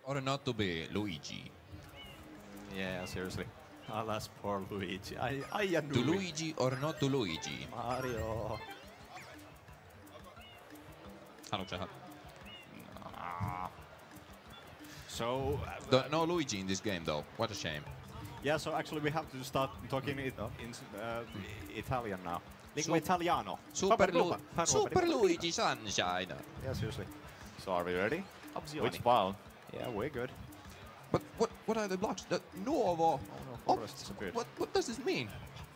or not to be Luigi? Yeah, seriously. Alas, poor Luigi. I To Luigi or not to Luigi? Mario. Haluatko sä So... no Luigi in this game though. What a shame. Yeah, so actually we have to start talking in Italian now. Lingua Italiano. Super Luigi Sunshine. Yeah, seriously. So are we ready? Opzioni. Which file? Yeah, we're good. But what are the blocks? Nuovo. Oh no, forest disappeared. What does this mean?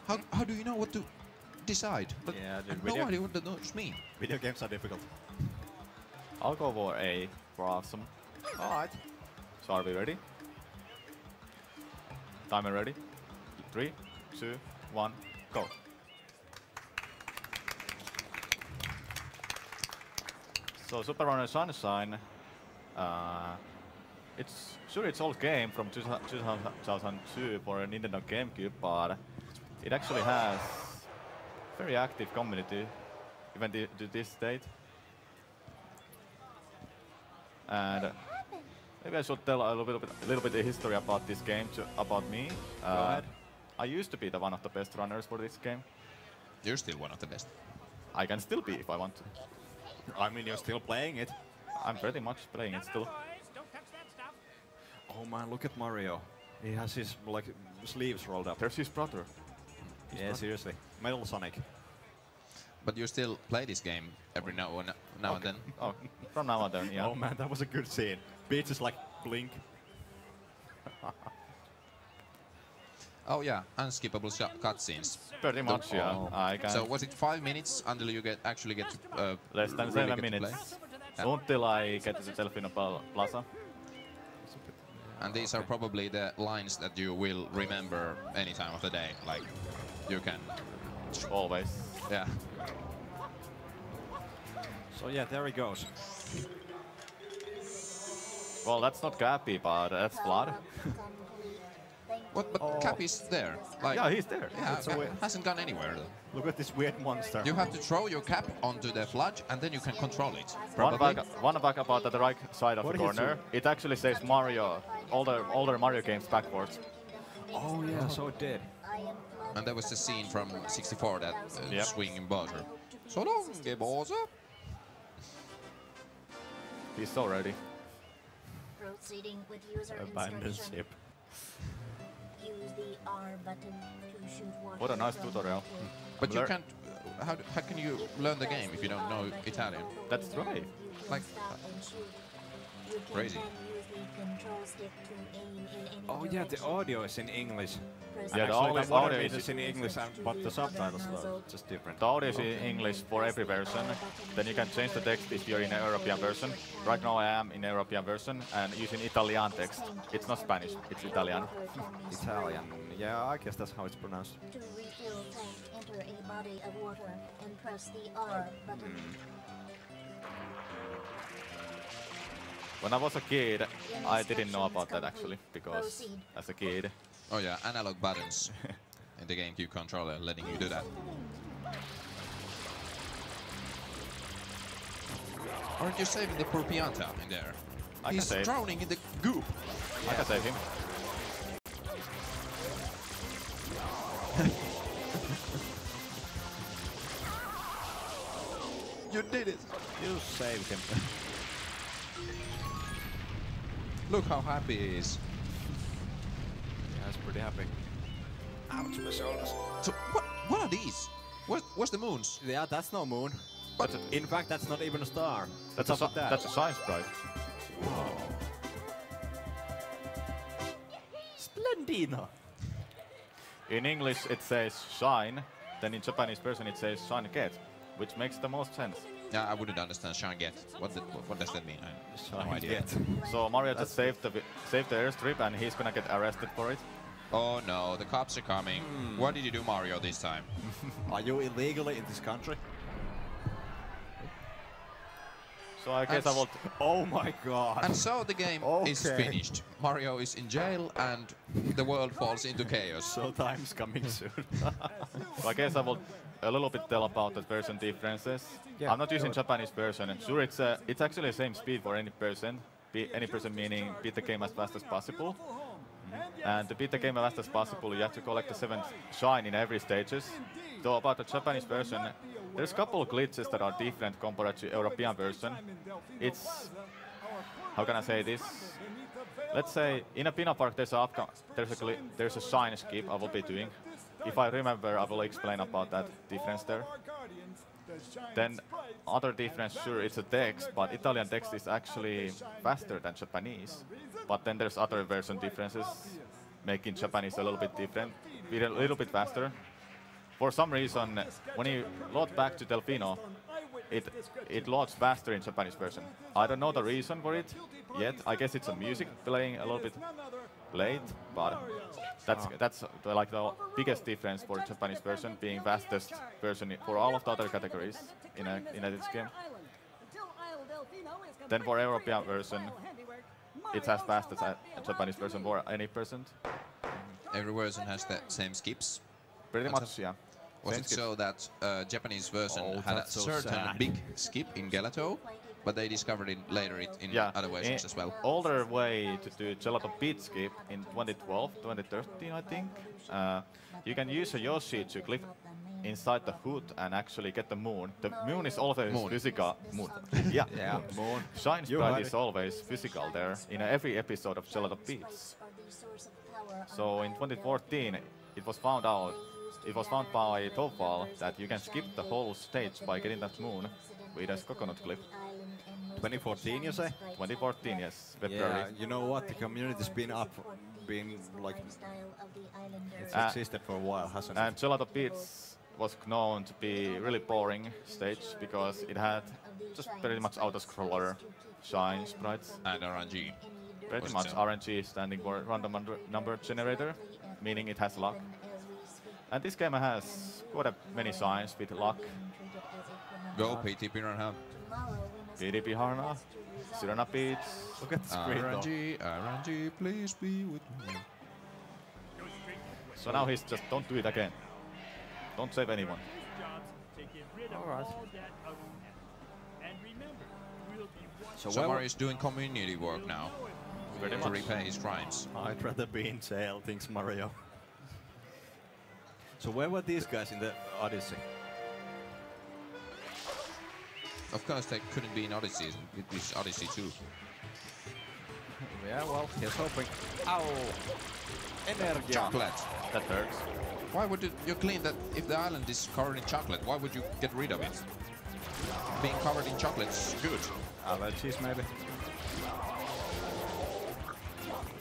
How do you know what to decide? But Yeah, I have no idea what those mean. Video games are difficult. I'll go for A for awesome. Alright. So are we ready? Timer ready? 3, 2, 1, go. So Super Mario Sunshine, it's old game from 2002 for a Nintendo GameCube, but it actually has very active community even to this date. And maybe I should tell a little bit the history about this game about me. Go ahead. I used to be one of the best runners for this game. You're still one of the best. I can still be if I want to. I mean, you're still playing it. I'm pretty much playing it still. Oh man, look at Mario. He has his like sleeves rolled up. There's his brother. Yeah, seriously. Metal Sonic. But you still play this game every now and then. Oh, from now on then, yeah. Oh man, that was a good scene. Peach is like blink. Oh yeah, unskippable cutscenes. Pretty much, yeah. Oh. I can. So was it 5 minutes until you actually get to Less than really 7 get to minutes. play? Until I get to the Delfino Plaza. And these are probably the lines that you will remember any time of the day. Like, you can... Always. Yeah. So yeah, there he goes. Well, that's not Cappy, but that's Blood. What? But Cap is there. Like, Yeah, he's there. Yeah, That's a Cap weird- hasn't gone anywhere though. Look at this weird monster. You have to throw your cap onto the sludge and then you can control it. One back about the right side of What the did he corner. It actually says Mario, older Mario games backwards. Oh yeah, so it did. And there was the scene from 64 that Yep. swinging Bowser. So long, Bowser. He's so ready. Proceeding with user Abandoned instruction. ship. Use the R button to shoot water. What a nice from tutorial. the pool. But you Lear- can't... How can you learn the game if you don't know Italian? That's right. Like, crazy. Oh yeah, the audio is in English. Yeah, the Actually, audio water is- is in English, but the subtitles are just different. The audio is in English for every version. Then you can change the text if you're in an European version. Right now I am in a European version and using Italian text. It's not Spanish, it's Italian. Italian. Yeah, I guess that's how it's pronounced. To refill tank, enter a body of water and press the R button. When I was a kid, I didn't know about that actually, because as a kid, Oh yeah, analog buttons in the GameCube controller letting you do that. Aren't you saving the poor Pianta in there? I can He's save. drowning in the goop. I can save him. You did it! You saved him. Look how happy he is. Yeah, he's pretty happy. Ouch, my shoulders. So what are these? What's the moons? Yeah, that's no moon. But In fact, that's not even a star. That's What's up with that? that's a science prize. Splendino. In English it says shine, then in Japanese version it says shine get, which makes the most sense. yeah, I wouldn't understand Sean get. What does that mean? I have no idea. Get. So Mario just saved the airstrip and he's gonna get arrested for it. Oh no, the cops are coming. What did you do, Mario, this time? Are you illegally in this country? So I guess I will. Oh my god. And so the game is Okay. finished. Mario is in jail and the world falls into chaos. So time's coming soon. So I guess I will a little bit tell about the version differences. Yeah, I'm not using sure. Japanese version. Sure, it's actually the same speed for any person. any person meaning beat the game as fast as possible. And to beat the game as fast as possible, you have to collect the 7th shine in every stages. Though about the Japanese version, there's a couple of glitches that are different compared to European version. It's, how can I say this? Let's say in a Pina Park there's a shine skip I will be doing. If I remember, I will explain about that difference there. Then other difference, sure, it's a text, but Italian text is actually faster than Japanese. But then there's other version differences, making Japanese a little bit different, a little bit faster. For some reason, when you load back to Delfino, it loads faster in Japanese version. I don't know the reason for it yet. I guess it's a music playing a little bit late, but that's like the biggest difference for Japanese version, being fastest version for all of the other categories in this game. Then for European version, it's as fast as a Japanese version for any person. Every version has the same skips. Pretty much, yeah. Was it so that Japanese version had a certain big skip in Gelato, but they discovered it later in other versions as well? Older way to do Gelato Beat skip in 2012, 2013, I think. You can use a Yoshi to clip inside the hood and actually get the moon. The moon is always physical. Moon. Yeah, moon. Shine sprite is always physical there in every episode of Gelato Beats. So in 2014, it was found by Topal that you can skip the whole stage by getting that moon with a coconut clip. 2014, you say? 2014, yes, February. Yeah, you know what? The community's been like it's existed for a while, hasn't it? And Gelato Beats was known to be really boring stage because it had just pretty much auto-scroller shine sprites. And RNG. Pretty much RNG standing for random number generator, meaning it has luck. And this game has quite many signs with luck. Go PT Piranha. PT Piranha, Sirena Beats. Look at the screen. RNG, please be with me. So now he's just, don't do it again. Don't save anyone. Alright. So Mario is doing community work now to repay his crimes. I'd rather be in jail, thinks Mario. So where were these guys in the Odyssey? Of course, they couldn't be in Odyssey. It is Odyssey 2. Yeah, well, here's hoping. Ow! Energy. Chocolate. That hurts. Why would you clean that? If the island is covered in chocolate, why would you get rid of it? Being covered in chocolate's good. Allergies, maybe.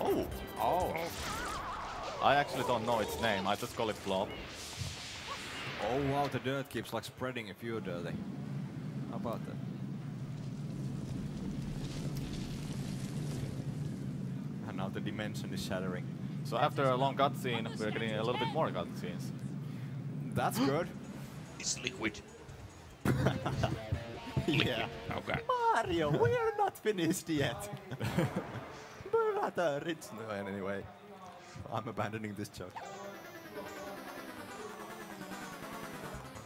Oh! Oh! I actually don't know its name. I just call it Blob. Oh wow, the dirt keeps like spreading if you're dirty. How about that? And now the dimension is shattering. So after a long cutscene, we're getting a little bit more cutscenes. That's good. It's liquid. Yeah. Oh god. Mario, we're not finished yet. We're not rich anyway. I'm abandoning this joke.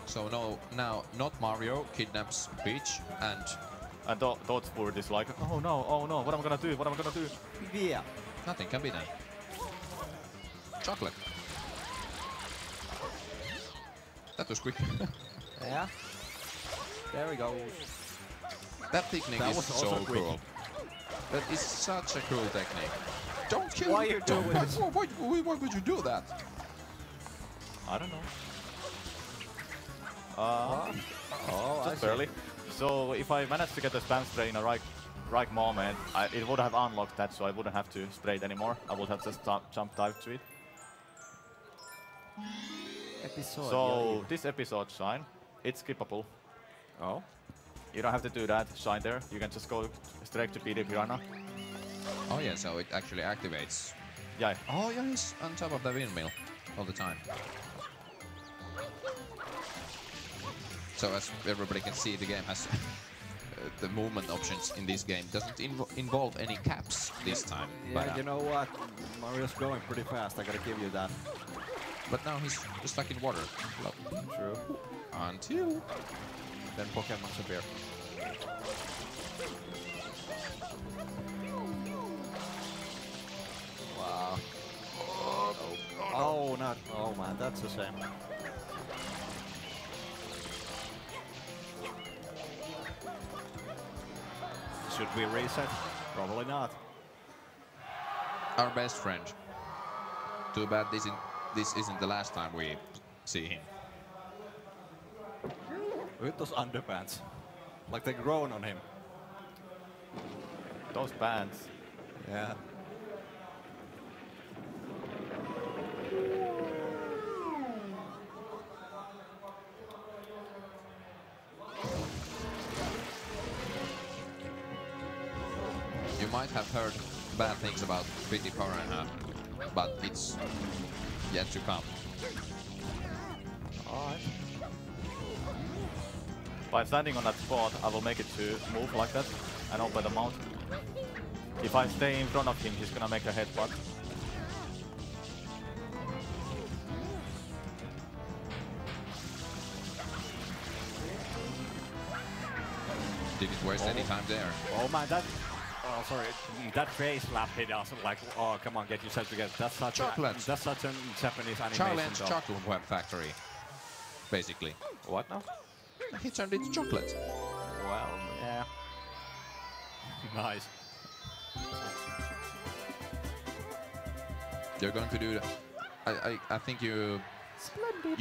So now not Mario kidnaps Peach and Toadsport is like, oh no, what am I gonna do? What am I gonna do? Yeah. nothing can be done. Chocolate. That was quick. Yeah. There we go. That technique is so cool. That is such a cool technique. Don't kill Why are you doing this? Why would you do that? I don't know. Oh, just barely. So if I managed to get the spam spray in a right moment, it would have unlocked that, so I wouldn't have to spray it anymore. I would have just jump dive to it. So this episode shine, it's skippable. Oh. You don't have to do that, shine there. You can just go straight to PD Piranha. Oh yeah, so it actually activates. Yeah. Oh yeah, he's on top of the windmill all the time. So as everybody can see, the game has the movement options in this game doesn't involve any caps this time. Yeah, but, you know what? Mario's going pretty fast, I gotta give you that. But now he's stuck in water. True. Until then Pokemon appear. Wow. Oh, not. Oh man, that's a shame. Should we reset? Probably not. Our best friend. Too bad this isn't the last time we see him. Look at those underpants. Like they've grown on him. Those pants. Yeah. You might have heard bad things about Pretty Piranha, but it's yet to come. Alright. By standing on that spot, I will make it to move like that and open the mount. If I stay in front of him, he's gonna make a headbutt. Didn't waste any time there. Oh man, that. Oh, sorry. That face slap hit us like, oh, come on, get yourself together. That's such Chocolate. That's such a Japanese animation. Charlie's though. Chocolate Web Factory, basically. What now? He turned into chocolate. Well, yeah. Nice. You're going to do. I think you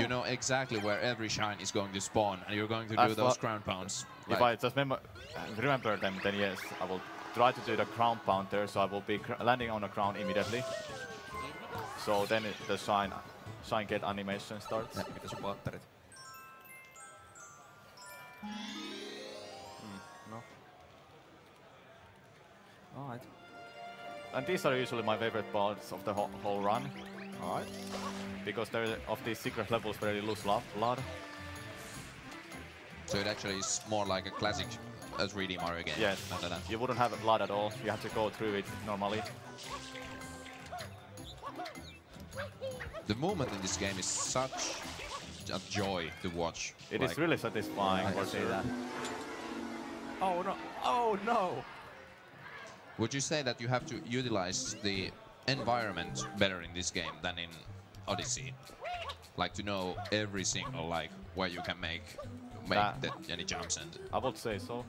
know exactly where every shine is going to spawn, and you're going to do As those well- ground pounds. If I just remember them, then yes, I will try to do the crown pounder, so I will be landing on the crown immediately. So then the shine get animation starts. Mitä sun patterit? No. Alright. And these are usually my favorite parts of the whole run, Alright. because of these secret levels where you lose blood. So it actually is more like a classic 3D Mario game. Yes, Than that. you wouldn't have blood at all. You have to go through it normally. The movement in this game is such a joy to watch. It is really satisfying I for see sure. that. Oh no! Oh no! Would you say that you have to utilize the environment better in this game than in Odyssey? Like to know every single like where you can make any jumps and. I would say so.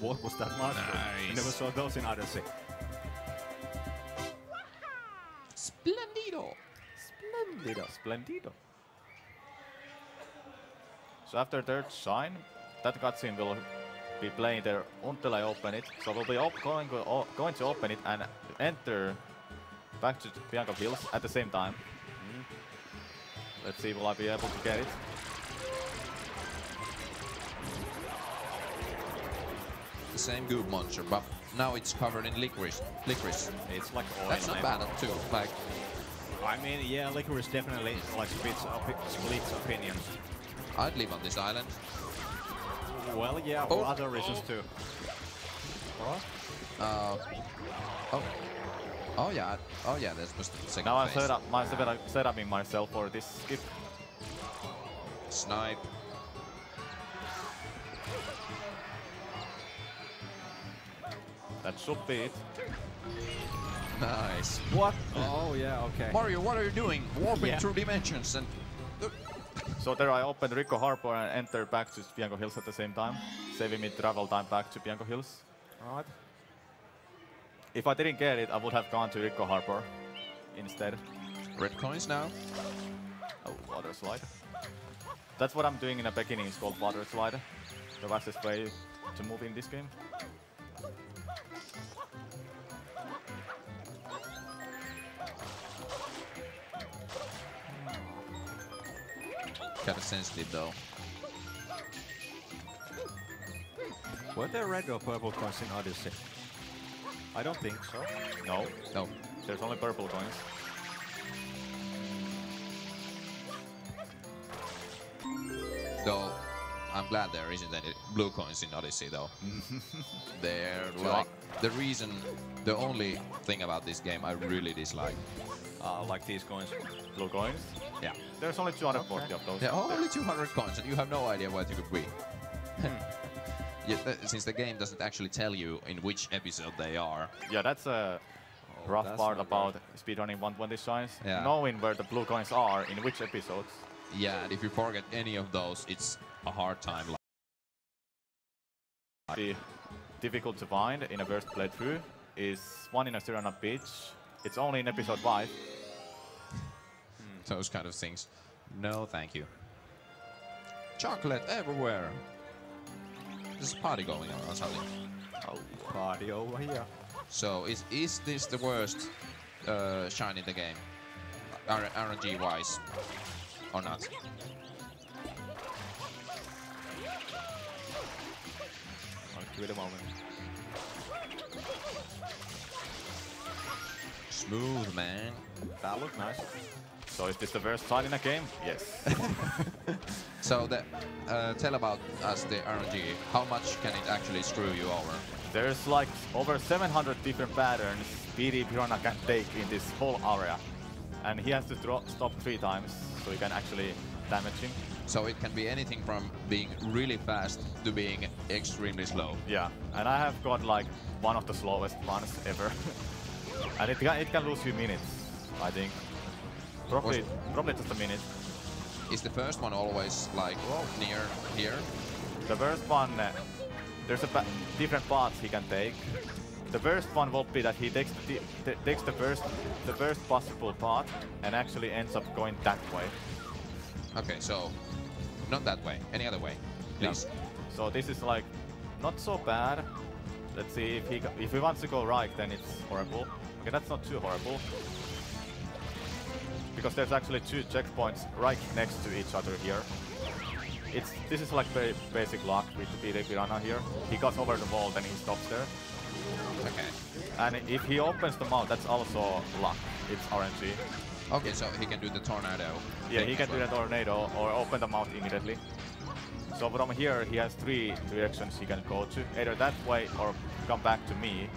What was that mushroom? Nice. I never saw those in Odyssey. Splendido! Splendido. So after third shine, that cutscene will be playing there until I open it. So we'll be going to open it and enter back to Bianco Hills at the same time. Let's see, will I be able to get it? The same goop monster, but now it's covered in licorice. It's like oil. That's not bad too. Like, I mean, yeah, licorice definitely like splits opinions. I'd live on this island. Well, yeah, for other reasons too. Oh yeah. This was the second Now I phase. set up myself for this skip. Snipe. That should be it. Nice. What? Oh yeah, okay. Mario, what are you doing? Warping Yeah. through dimensions and. So there I opened Rico Harbor and entered back to Bianco Hills at the same time, saving me travel time back to Bianco Hills. Alright. If I didn't get it, I would have gone to Rico Harbor instead. Red coins now. Oh, water slide. That's what I'm doing in the beginning, it's called water slide. The fastest way to move in this game. Kind of sensitive though. Were there red or purple coins in Odyssey? I don't think so. No, No. there's only purple coins. Though, I'm glad there isn't any blue coins in Odyssey though. They're So like the only thing about this game I really dislike. Like these coins. Blue coins. Yeah. There's only 240 of those. Yeah, only 200 coins, and you have no idea what you could win. Yeah, since the game doesn't actually tell you in which episode they are. Yeah, that's a rough that's part not about speedrunning 120 shines. Yeah. Knowing where the blue coins are in which episodes. Yeah, and if you forget any of those, it's a hard time. The difficult to find in a first playthrough is one in a Serena Beach. It's only in episode 5. Those kind of things. No, thank you. Chocolate everywhere. There's a party going on or something. Oh, party over here. So is this the worst shine in the game, RNG wise, or not? I'll give it a moment. Smooth, man. That looked nice. So is this the worst shine in a game? Yes. So tell about us the RNG. How much can it actually screw you over? There's like over 700 different patterns PD Piranha can take in this whole area. And he has to stop 3 times so you can actually damage him. So it can be anything from being really fast to being extremely slow. Yeah, and I have got like one of the slowest ones ever. And it can lose few minutes, I think. Probably just a minute. Is the first one always like near here? The first one, there's different paths he can take. The first one will be that he takes the first possible path and actually ends up going that way. Okay, so not that way, any other way, please. Yeah. So this is like not so bad. Let's see if he wants to go right, then it's horrible. Okay, that's not too horrible. Because there's actually 2 checkpoints right next to each other here. This is like very basic luck with the PD Piranha here. He goes over the wall, then he stops there. Okay. And if he opens the mouth, that's also luck. It's RNG. Okay, so he can do the tornado. Yeah, he can do the tornado or open the mouth immediately. So from here, he has 3 directions he can go to. Either that way or come back to me.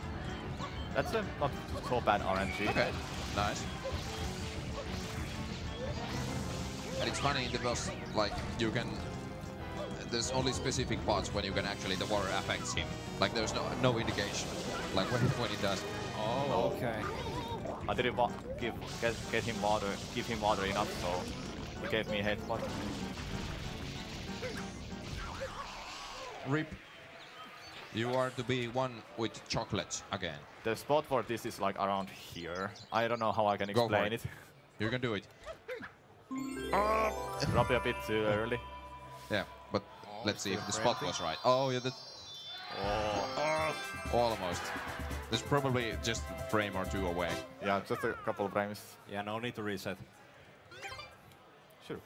That's not so bad RNG. Okay, nice. And it's funny in the boss, like you can. There's only specific parts when you can actually the water affects him. Like there's no indication, like when it does. Oh, okay. I didn't give him water enough, so he gave me a headbutt. Rip. You are to be one with chocolate again. The spot for this is like around here. I don't know how I can Go for explain it. You can do it. Probably a bit too early. Yeah, but let's see if the spot was right. Oh, yeah, almost. There's probably just a frame or 2 away. Yeah, just a couple of frames. Yeah, no need to reset. Sure.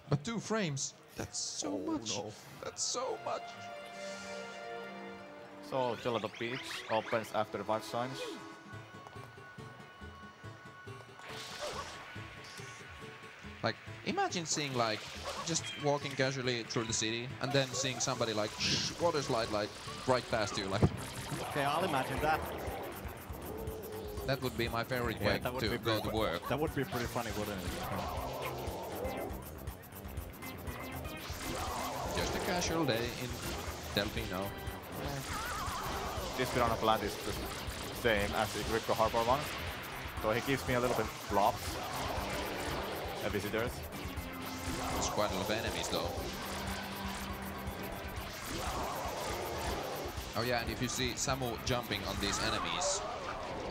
But 2 frames. That's so much. No. That's so much. So Gelato Beach opens after 5 signs. Like, imagine seeing like just walking casually through the city and then seeing somebody like water slide like right past you. Like Okay, I'll imagine that. that would be my favorite way that would to be go to work. That would be pretty funny, wouldn't it? Just a casual day in Delfino. This Piranha plant is the same as the Crypto Harbor one. So he gives me a little bit flops. Visitors. There's quite a lot of enemies though. Oh yeah, and if you see Samu jumping on these enemies,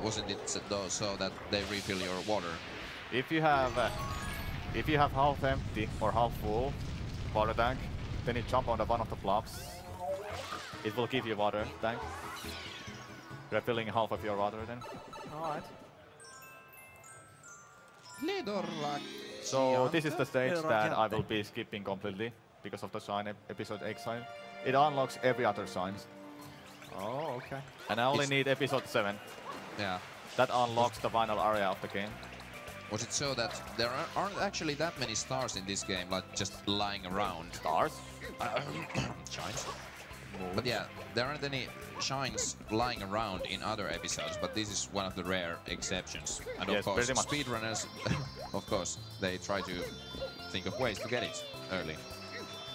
wasn't it so that they refill your water? If you have half empty or half full water tank, then you jump on one of the blobs. It will give you water tank. Refilling half of your water then. Alright. So this is the stage that I will be skipping completely because of the sign, episode 8 sign. It unlocks every other signs. Oh, okay. And I only need episode 7. Yeah. That unlocks the final area of the game. Was it so that there aren't actually that many stars in this game, like just lying around? Stars? Shines. But yeah, there aren't any shines lying around in other episodes, but this is one of the rare exceptions. And Yes, of course, pretty much. speedrunners, of course, they try to think of ways to get it early.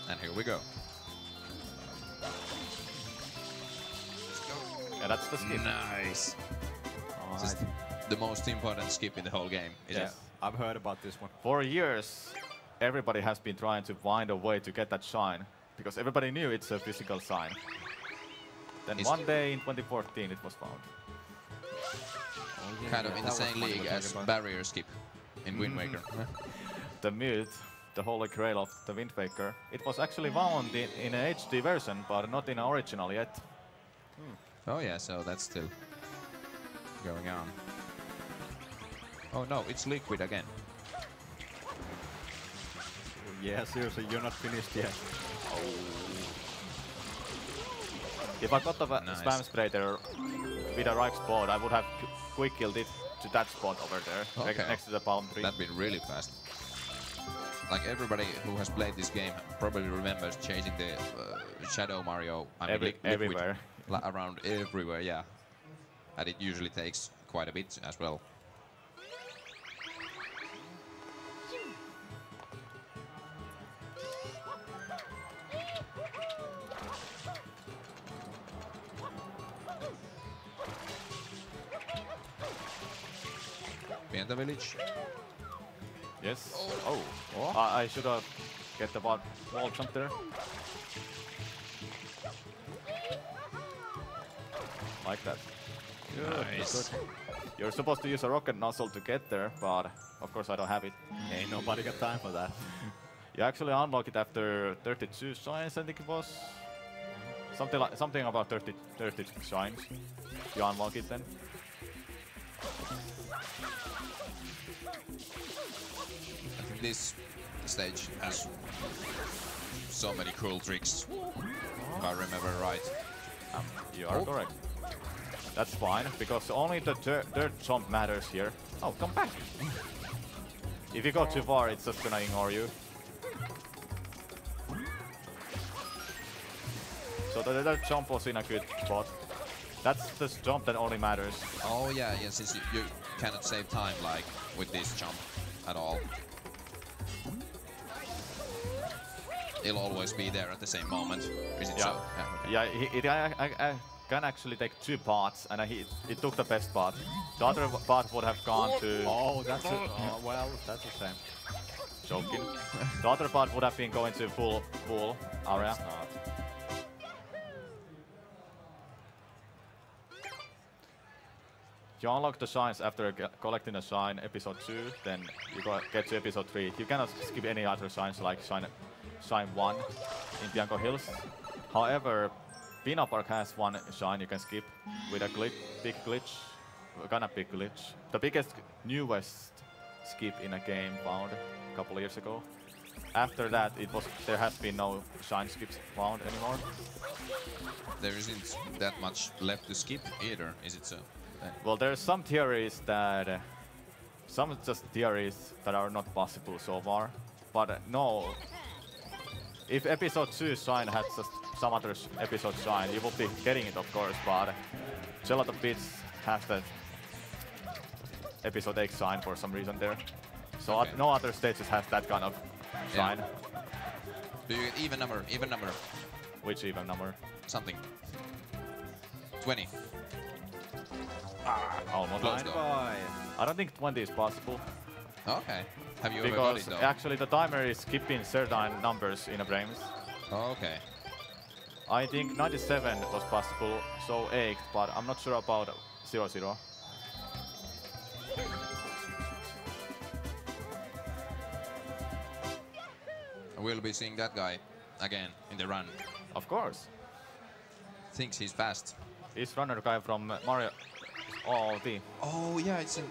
And here we go. Yeah, that's the skip. Nice. This is the most important skip in the whole game, isn't Yeah, it? I've heard about this one. For years, everybody has been trying to find a way to get that shine, because everybody knew it's a physical sign. Then one day in 2014 it was found. Kind of in the same league as barrier skip in Wind Waker. The myth, the holy grail of the Wind Waker, it was actually found in an HD version, but not in an original yet. Oh yeah, so that's still going on. Oh no, it's liquid again. Yeah, seriously, you're not finished yet. If I got the Nice. spam spray there with a right spot, I would have quick killed it to that spot over there, Okay. next to the palm tree. That'd been really fast. Like everybody who has played this game probably remembers chasing the Shadow Mario liquid everywhere. around everywhere, yeah. And it usually takes quite a bit as well. Behind the village. Yes. Oh. I should have get the wall jump there. Like that. Nice. You're supposed to use a rocket nozzle to get there, but of course I don't have it. Ain't nobody got time for that. You actually unlock it after 32 shines, I think it was. Something about 30 shines. You unlock it then. I think this stage has so many cool tricks, if I remember right. You are correct. That's fine, because only the dirt jump matters here. Oh, come back! If you go too far, it's just gonna ignore you. So the dirt jump was in a good spot. That's the jump that only matters. Oh yeah, yeah, since you cannot save time like with this jump at all. It'll always be there at the same moment. Is it Yeah. so? Yeah, okay. Yeah, I can actually take two parts, and it took the best part. The other part would have gone to... Oh, that's it. Well, that's the same. Joking. The other part would have been going to full area. It's not. You unlock the shines after collecting a shine, episode 2, then you get to episode 3. You cannot skip any other shines like shine 1 in Bianco Hills. However, Peanut Park has one shine you can skip with a big glitch. Kind of big glitch. The biggest, newest skip in a game found a couple of years ago. After that, there has been no shine skips found anymore. There isn't that much left to skip either, is it so? Well, there's some theories that, some just theories that are not possible so far. But no, if episode 2 shine had just some other episode shine, you will be getting it, of course. But Gelato Beats has the episode 8 shine for some reason there. So Okay. no other stages has that kind of shine. Do you get even number? Even number? Which even number? Something. 20. Almost. Close though. I don't think 20 is possible. Okay. Have you ever got it Because though? actually the timer is skipping certain numbers in a frames. Okay. I think 97 was possible, so 8, but I'm not sure about 00. We'll be seeing that guy again in the run. Of course. Thinks he's fast. He's runner guy from Mario OOT. Oh yeah, it's a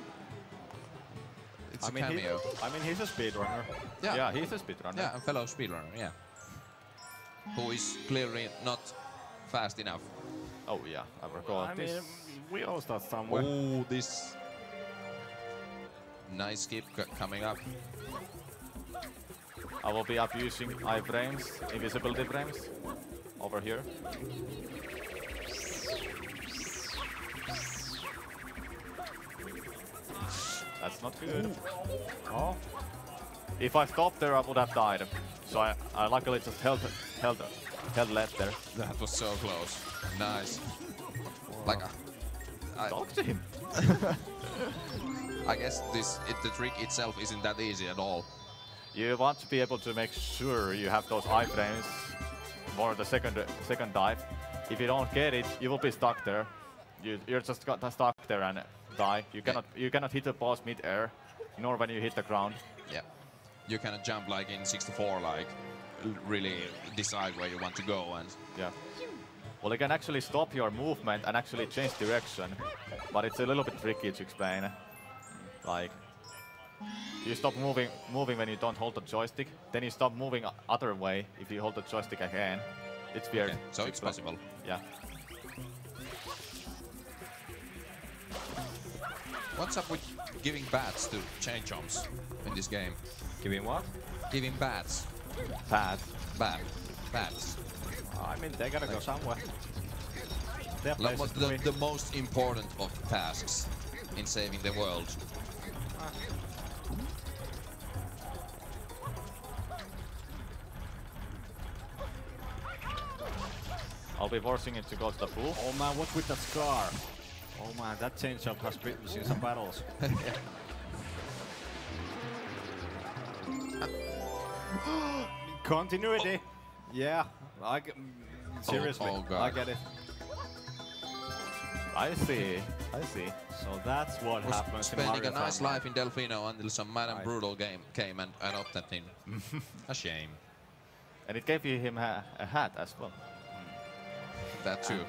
cameo. He's a speedrunner. Yeah, he's a speedrunner. Yeah, a fellow speedrunner, yeah. Who is clearly not fast enough. Oh yeah, I forgot this. We all start somewhere. Oh, this nice skip coming up. I will be abusing iframes, invisibility frames, over here. That's not good. Oh. If I stopped there, I would have died. So I luckily just held left there. That was so close. Nice. Like, Talk to him. I guess the trick itself isn't that easy at all. You want to be able to make sure you have those iframes for the second dive. If you don't get it, you will be stuck there. You're just stuck there and die. You cannot hit the boss mid-air, nor when you hit the ground. Yeah. You cannot jump like in 64, like really decide where you want to go and yeah. Well, you can actually stop your movement and actually change direction, but it's a little bit tricky to explain. Like, you stop moving when you don't hold the joystick, then you stop moving other way if you hold the joystick again. It's weird. Okay, so it's possible. Yeah. What's up with giving bats to chain chomps in this game? Giving what? Giving bats. Bad. Bats. I mean, they gotta go somewhere. The most important of tasks in saving the world. I'll be forcing it to go to the pool. Oh man, what's with that scar? Oh man, that chain jump has seen some battles. Continuity. Yeah, seriously, oh God. I get it. I see. So that's what Was happens in spending Mario a nice Family. life in Delfino until some Madame Right. Brutal game came and adopted him. A shame. And it gave him a hat as well. That too.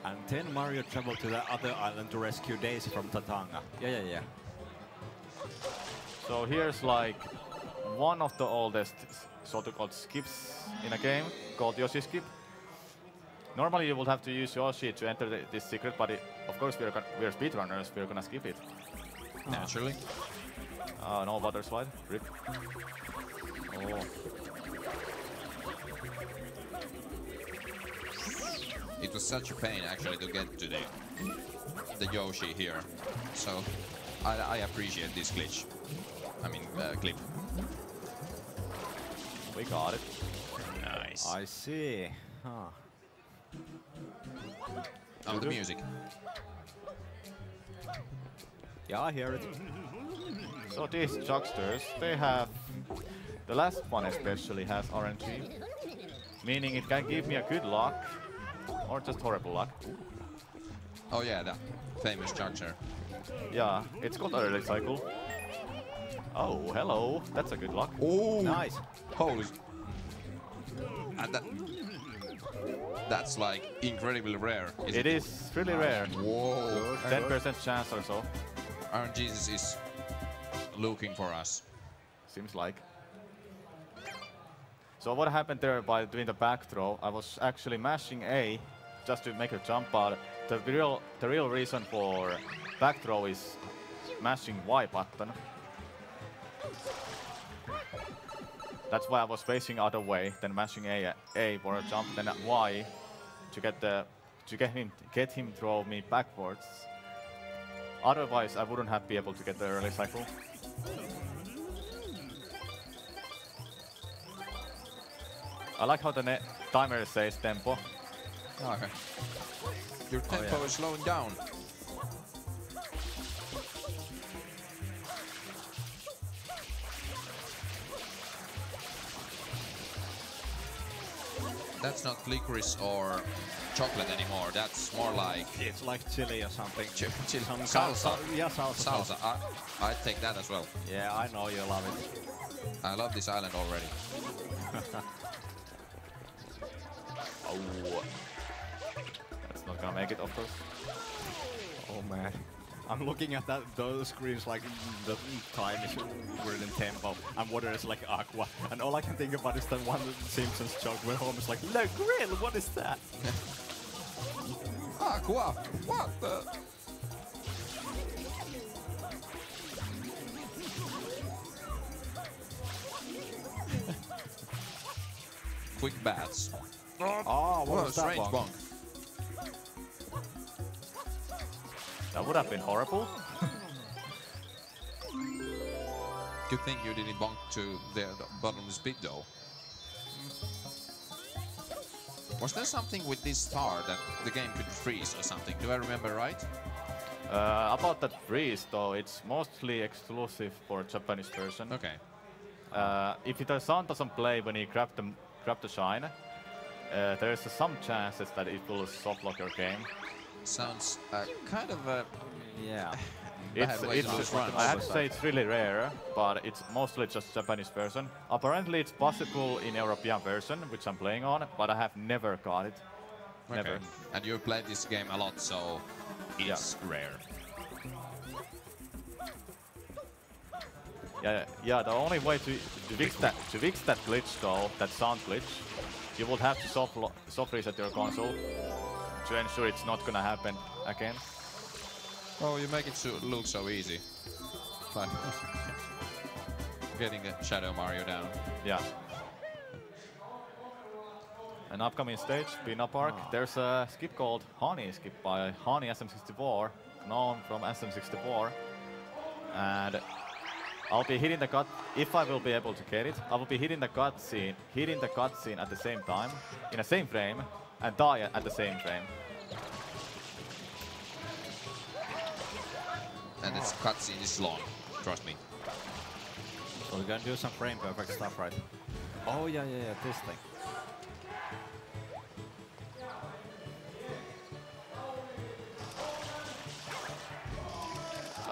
And then Mario traveled to the other island to rescue Daisy from Tatanga. Yeah. So here's like one of the oldest so-called skips in a game called Yoshi Skip. Normally you would have to use Yoshi to enter this secret, but of course we're speedrunners, we're gonna skip it. Naturally. No water slide. Rip. Oh. It was such a pain actually to get to the Yoshi here. So I appreciate this glitch. I mean clip. We got it. Nice. I see. Huh. Oh, the music. Yeah, I hear it. So these chucksters, they have... The last one especially has RNG. Meaning it can give me a good luck, or just horrible luck. Oh yeah, the famous juncture. Yeah, it's called early cycle. Oh, hello. That's a good luck. Oh, Nice. holy! And that's like incredibly rare. It is really rare. Whoa! 10% chance or so. Iron Jesus is looking for us. Seems like. So what happened there by doing the back throw? I was actually mashing A just to make a jump, but the real reason for back throw is mashing Y button. That's why I was facing other way, then mashing A for a jump, then Y to get him throw me backwards. Otherwise, I wouldn't have been able to get the early cycle. I like how the timer says tempo. Okay. Your tempo is slowing down. That's not licorice or chocolate anymore. That's more like It's like chili or something. chili. Some Salsa. Yeah, salsa. Salsa. I'd take that as well. Yeah, I know you love it. I love this island already. Oh. That's not gonna make it, of course. Oh man. I'm looking at those screens like the time is weird in tempo and water is like aqua. And all I can think about is that one Simpsons joke where Homer's like, "Le grill, what is that?" Aqua! What the? quick bats. Oh, what was that strange one? bonk. That would have been horrible. Good thing you didn't bonk to the bottomless pit though. Was there something with this star that the game could freeze or something? Do I remember right? About that freeze though, it's mostly exclusive for Japanese version. Okay. If the sound doesn't play when you grab the shine, there's some chances that it will softlock your game. Sounds kind of a Yeah. bad way to lose runs. I have to say it's really rare, but it's mostly just Japanese version. Apparently it's possible in European version, which I'm playing on, but I have never got it. Never. Okay. And you played this game a lot, so it's rare. Yeah. The only way to fix that glitch though, that sound glitch, you would have to soft reset your console to ensure it's not gonna happen again. Oh, you make it look so easy. Like getting a Shadow Mario down. Yeah. An upcoming stage, Pina Park. There's a skip called Honey Skip by Honey SM64, known from SM64. And I'll be hitting the cut, if I will be able to get it, I will be hitting the cutscene at the same time, in the same frame, and die at the same frame. And its cutscene is long, trust me. So we're gonna do some frame perfect stuff, right? Oh yeah, this thing.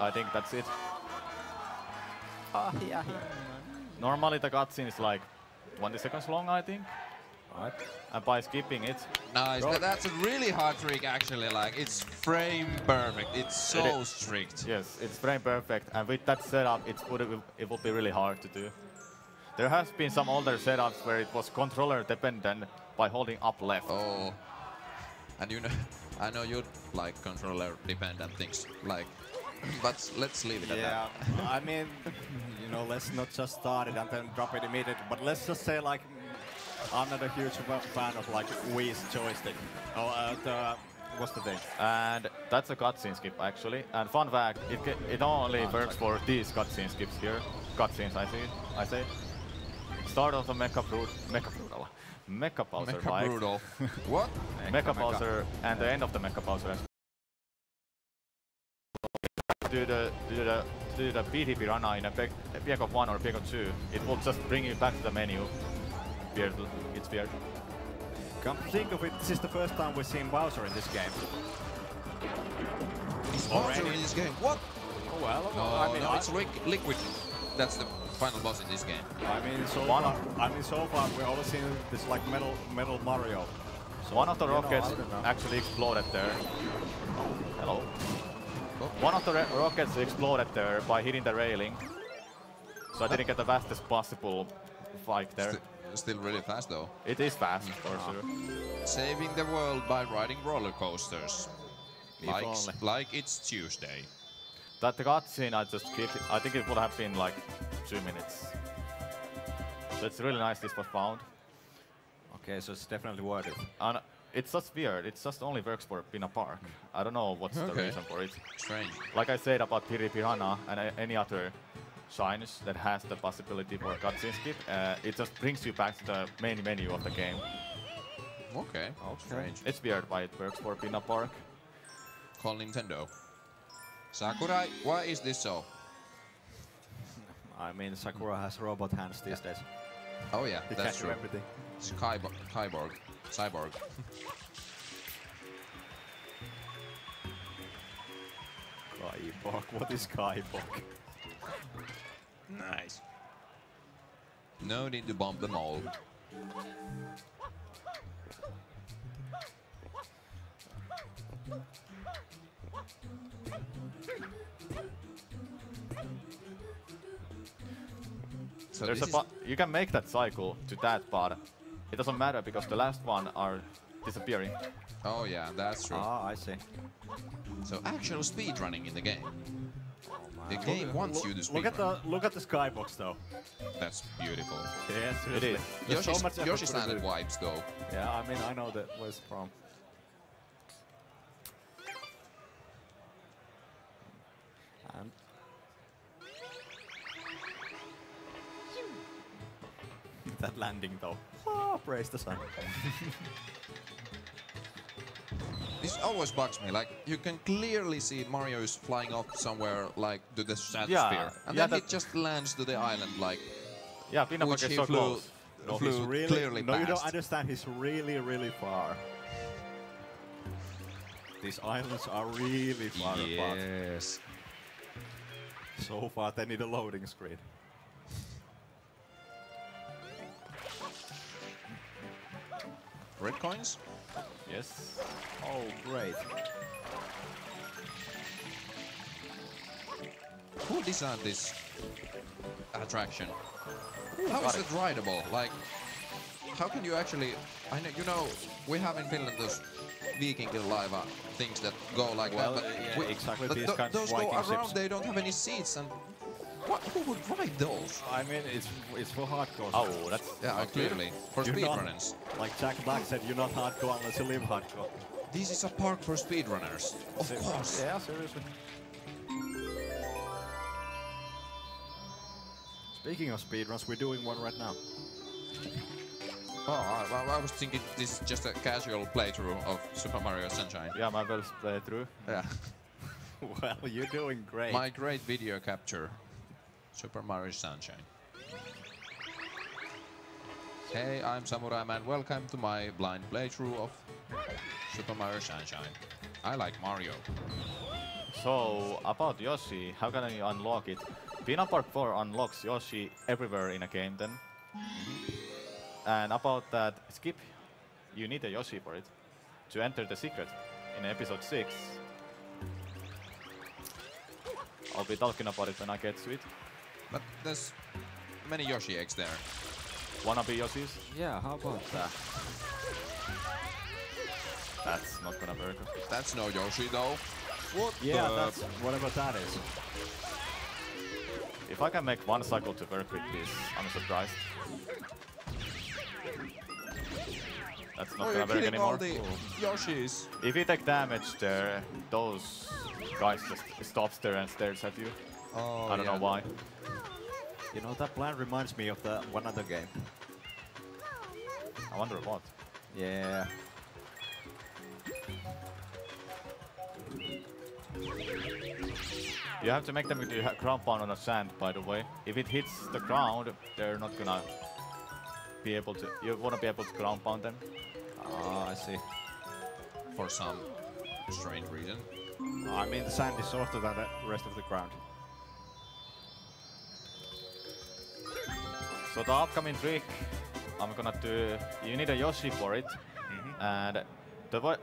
I think that's it. Yeah. Normally the cutscene is like 20 seconds long, I think. Right. And by skipping it, Nice. That's a really hard trick, actually. Like, it's frame perfect. It's so strict. yes, it's frame perfect. And with that setup, it will be really hard to do. There has been some older setups where it was controller dependent by holding up left. Oh. And you know, I know you like controller dependent things, like, but let's leave it at that. Yeah, I mean, you know, let's not just start it and then drop it immediately, but let's just say, like, I'm not a huge fan of, like, Wii's joystick. Oh, what's the thing? And that's a cutscene skip, actually. And fun fact, it only works for these cutscene skips here. Cutscenes, I say. Start of the Mecha Bowser Mecha bike. brutal. What? Mecha Bowser and the end of the Mecha Bowser. Do the PT Piranha in a Pieko 1 or Pieko 2, it will just bring you back to the menu. Weird, it's weird. Come to think of it, this is the first time we've seen Bowser in this game. Is Bowser in this game? What? Oh well, No, I mean, it's Liquid. That's the final boss in this game. I mean, so far we've always seen this like metal Mario. So, One of the you know, rockets I don't know. actually exploded there. Hello. Oh. One of the rockets exploded there by hitting the railing. So I didn't get the fastest possible fight there. Still really fast though. It is fast, for sure. Saving the world by riding roller coasters. If only. Like it's Tuesday. That cutscene I just skipped, I think it would have been like 2 minutes. So it's really nice this was found. Okay, so it's definitely worth it. And it's just weird, it just only works for Pina Park. I don't know what's the Okay. reason for it. Strange. Like I said about Piri Piranha and any other shines that has the possibility for a cutscene skip, it just brings you back to the main menu of the game. Okay. Strange. It's weird why it works for Pina Park. Call Nintendo. Sakurai, why is this so? I mean, Sakura has robot hands these days. Oh yeah, He that's can't do true. everything. Cyborg. Kaibok, what is Kaibok? Nice. No need to bomb them all. So There's this you can make that cycle to that, but it doesn't matter because the last one are disappearing. oh yeah, that's true. Ah, I see. So actual speed running in the game. The game wants you to speed. Look at the skybox though. That's beautiful. Yes, It is. There's so much effort Yoshi's put into Island it. vibes though. Yeah, I mean I know that where it's from. And that landing though. Oh, praise the sun. This always bugs me. Like you can clearly see Mario is flying off somewhere like to the stratosphere, and yeah, then he just lands to the island like Yeah, Peanut which Butter he is so close. flew clearly no, past. you don't understand. He's really, really far. These islands are really far apart. Yes. So far, they need a loading screen. Red coins? Yes. Oh, great. Who designed this attraction? How is it rideable? Like, how can you actually? I know, you know, we have in Finland those Viking Laiva things that go like Well, that. yeah, But exactly but these kinds of those go Viking around. ships. They don't have any seats, and what? Who would ride those? I mean, it's for hardcore. Oh, that's Yeah, clearly for You're not- speedrunners. Like Jack Black said, you're not hardcore unless you live hardcore. This is a park for speedrunners. Of course. Yeah, seriously. Speaking of speedruns, we're doing one right now. Oh, I was thinking this is just a casual playthrough of Super Mario Sunshine. Yeah, my best playthrough. Yeah. Well, you're doing great. My great video capture. Super Mario Sunshine. Hey, I'm Samura1man. Welcome to my blind playthrough of Super Mario Sunshine. I like Mario. So, about Yoshi, how can you unlock it? Peanut Park 4 unlocks Yoshi everywhere in a game then. And about that skip, you need a Yoshi for it to enter the secret in episode 6. I'll be talking about it when I get to it. But there's many Yoshi eggs there. Wannabe Yoshis? Yeah, how about that? That's not gonna work. That's no Yoshi though. What Yeah, the? that's whatever that is. If I can make one cycle to work with this, I'm surprised. That's not Oh, gonna you're work killing all anymore. the Yoshis. If you take damage there, those guys just stops there and stares at you. Oh, I don't know why. You know, that plan reminds me of the one other game. I wonder what. Yeah. You have to make them do ground pound on the sand, by the way. If it hits the ground, they're not gonna be able to. You wanna be able to ground pound them. Ah, I see. For some strange reason. I mean, the sand is softer than the rest of the ground. So the upcoming trick, I'm gonna do. You need a Yoshi for it, and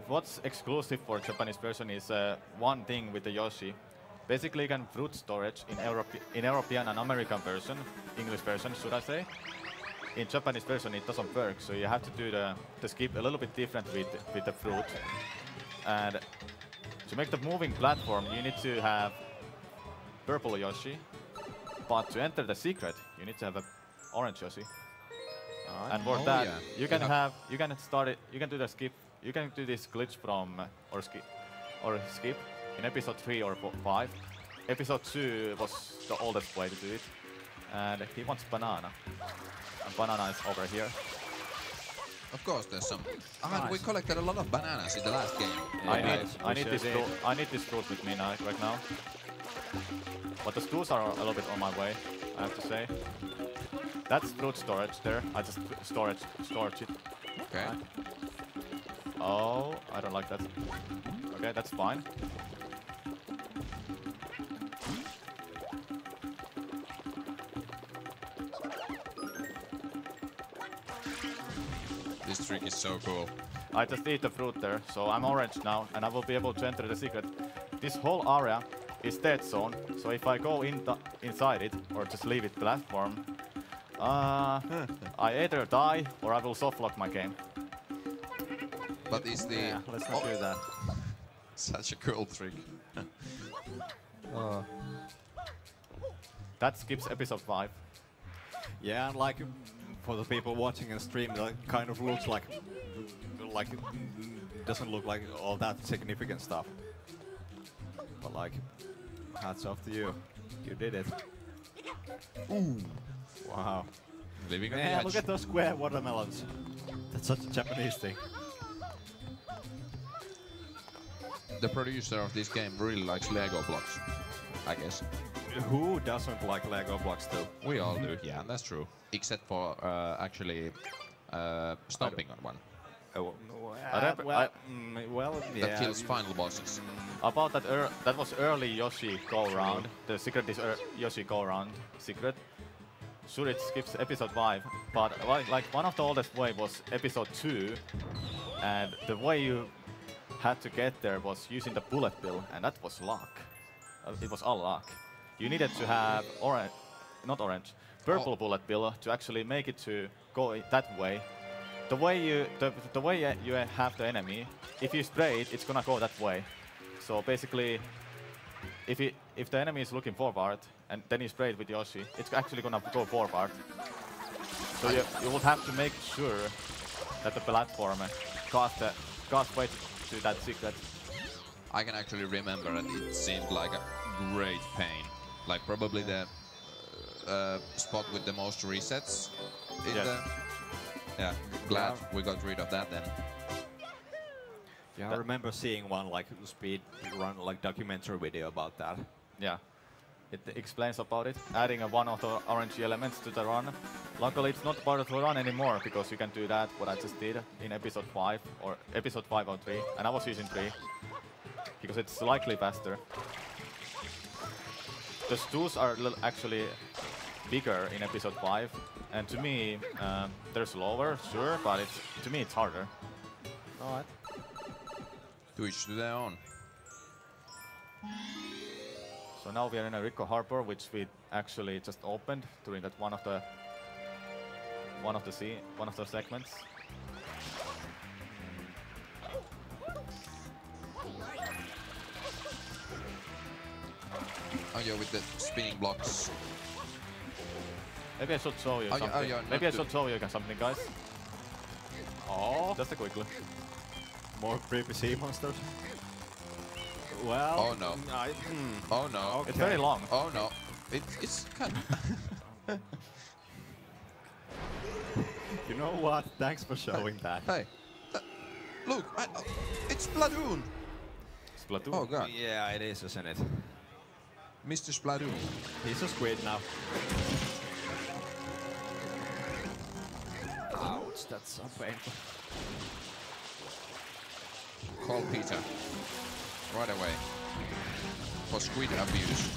what's exclusive for Japanese version is one thing with the Yoshi. Basically, you can fruit storage in European and American version, English version, should I say? In Japanese version, it doesn't work, so you have to do the skip a little bit different with the fruit. And to make the moving platform, you need to have purple Yoshi, but to enter the secret, you need to have a orange Yoshi. And for Oh, that, yeah. you can start it. You can do the skip. You can do this glitch from or skip in episode 3 or 5. Episode 2 was the oldest way to do it. And he wants banana. And banana is over here. Of course, there's some. And we collected a lot of bananas in the last game. I need this fruit with me now, right now. But the stools are a little bit on my way, I have to say. That's fruit storage there. I just storage it. Okay. Oh, I don't like that. Okay, that's fine. This trick is so cool. I just eat the fruit there, so I'm orange now, and I will be able to enter the secret. This whole area is dead zone, so if I go inside it, or just leave it platform, I either die, or I will softlock my game. But is the Yeah, let's not do that. such a cool trick. That skips episode 5. Yeah, and like for the people watching and stream, that kind of looks like doesn't look like all that significant stuff. But like, hats off to you. You did it. Ooh. Wow. Living on the Yeah, edge. look at those square watermelons. That's such a Japanese thing. The producer of this game really likes Lego blocks, I guess. Who doesn't like Lego blocks though? We all do, yeah, that's true. Except for actually stomping on one. Oh, well, yeah. That kills final bosses. About that, that was early Yoshi go round. The secret is Yoshi go round secret. Sure, it skips episode 5, but like one of the oldest way was episode 2, and the way you had to get there was using the bullet bill, and that was luck. It was all luck. You needed to have purple bullet bill to actually make it to go that way. The way you have the enemy, if you spray it, it's gonna go that way. So basically, if the enemy is looking forward and then you spray it with Yoshi, it's actually gonna go forward. So you will have to make sure that the platform casts way to that secret. I can actually remember that it seemed like a great pain. Like probably the spot with the most resets. Yeah, glad we got rid of that then. Yeah, I remember seeing one like speed run like documentary video about that. Yeah, it explains about it, adding one of the orange elements to the run. Luckily, it's not part of the run anymore because you can do that. What I just did in episode 5 or episode 5 or 3, and I was using 3 because it's slightly faster. The stews are actually bigger in episode 5, and to me, they're slower, sure, but to me it's harder. Alright. To each to their own. So now we are in a Rico Harbor, which we actually just opened during that one of the segments. Oh yeah, with the spinning blocks. Maybe I should show you something. Maybe I should show you something, guys. Oh, Just a quickly. more creepy sea monsters. Well. Oh no. Oh no. Okay. It's very long. Oh no. It's kind of... You know what? Thanks for showing that. Hey. Look, it's Splatoon. Splatoon. Oh god. Yeah, it is, isn't it? Mr. Splatoon. He's a squid now. Ouch, that's so painful. Call Peter. Right away. For squid abuse.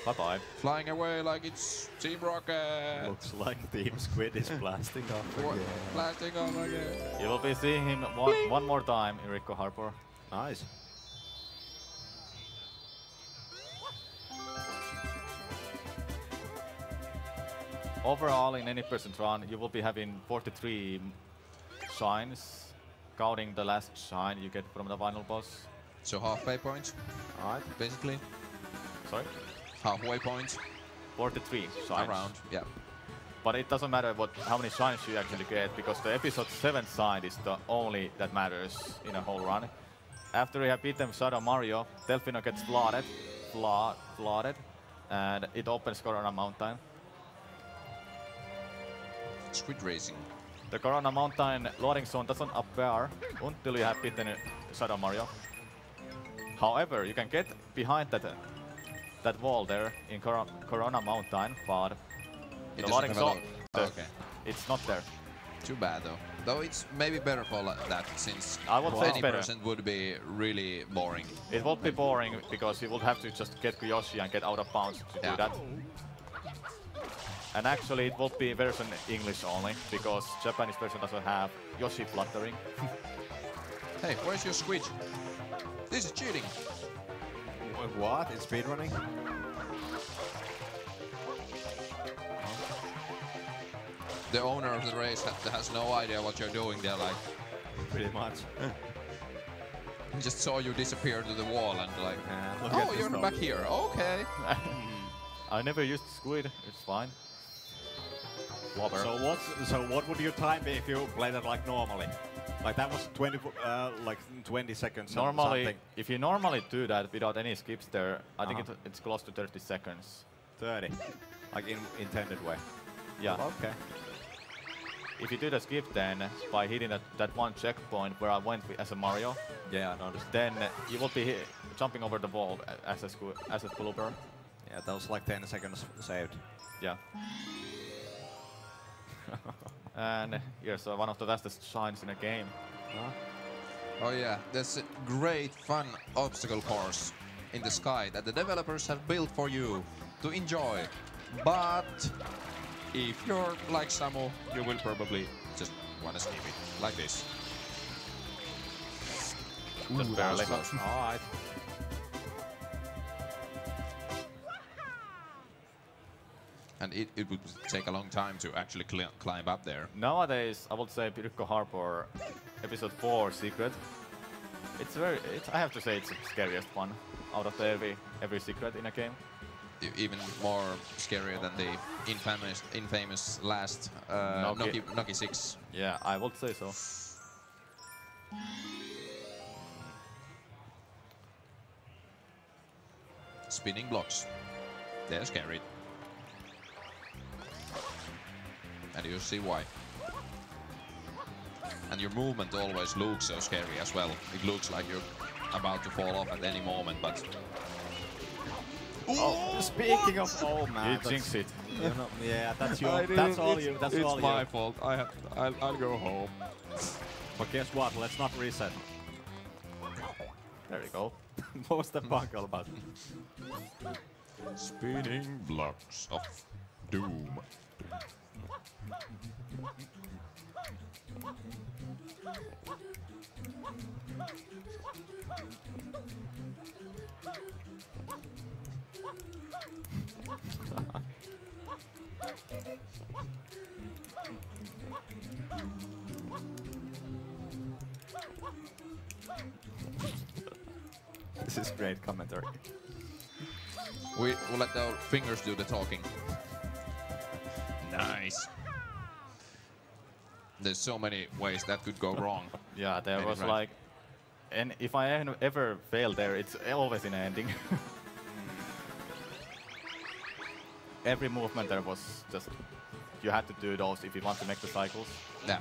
Bye-bye. Flying away like it's Team Rocket. Looks like Team Squid is blasting off again. Blasting off again. You will be seeing him one more time in Rico Harbor. Nice. Overall, in any percent run, you will be having 43 shines, counting the last shine you get from the final boss. So halfway point, Alright. basically. Sorry? Halfway point. 43 shines. Around, yeah. But it doesn't matter how many shines you actually get, because the episode 7 shine is the only that matters in a whole run. After you have beaten Shadow Mario, Delfino gets flooded, and it opens Corona Mountain. Squid racing. The Corona Mountain loading zone doesn't appear until you have beaten Shadow Mario. However, you can get behind that wall there in Corona Mountain, but It the doesn't loading have a zone, load. Okay. it's not there. Too bad though. Though it's maybe better for that, since I would say it's better. 20% would be really boring. It would be boring because you would have to just get Yoshi and get out of bounds to do that. And actually it would be version English only, because Japanese version doesn't have Yoshi fluttering. Hey, where's your squid? This is cheating. What? It's speedrunning? The owner of the race has no idea what you're doing. They're like, Pretty much. Just saw you disappear to the wall and like, Look at oh, this you're dog. back here. Okay. I never used squid. It's fine. Whopper. So what would your time be if you played it like normally? Like that was 20 seconds. Normally, Something. if you normally do that without any skips there, I think it's close to 30 seconds. 30, like in intended way. Yeah. Okay. If you do the skip then, by hitting that one checkpoint where I went as a Mario, Yeah, I noticed. then you will be jumping over the wall as a blooper. Yeah, that was like 10 seconds saved. Yeah. And here's one of the fastest shines in a game. Oh yeah, there's a great fun obstacle course in the sky that the developers have built for you to enjoy. But if you're like Samu, you will probably just want to skip it, like this. Just barely. Alright. And it would take a long time to actually climb up there. Nowadays, I would say Pirkko Harbor Episode 4 Secret. I have to say it's the scariest one out of every secret in a game. Even more scarier than the infamous last Noki 6. Yeah, I would say so. Spinning blocks. They're scary. And you see why. And your movement always looks so scary as well. It looks like you're about to fall off at any moment, but... Oh, speaking of, oh man, You jinxed it. You know, yeah, that's your, that's all you, that's all you. It's my fault. I'll go home. But guess what? Let's not reset. There we go. What was the bug all about? Spinning blocks of doom. This is great commentary. We'll let our fingers do the talking. Nice. There's so many ways that could go wrong. Yeah, there Maybe was right. like... And if I ever fail there, it's always in an ending. Every movement there was just... You had to do those if you want to make the cycles. Yeah.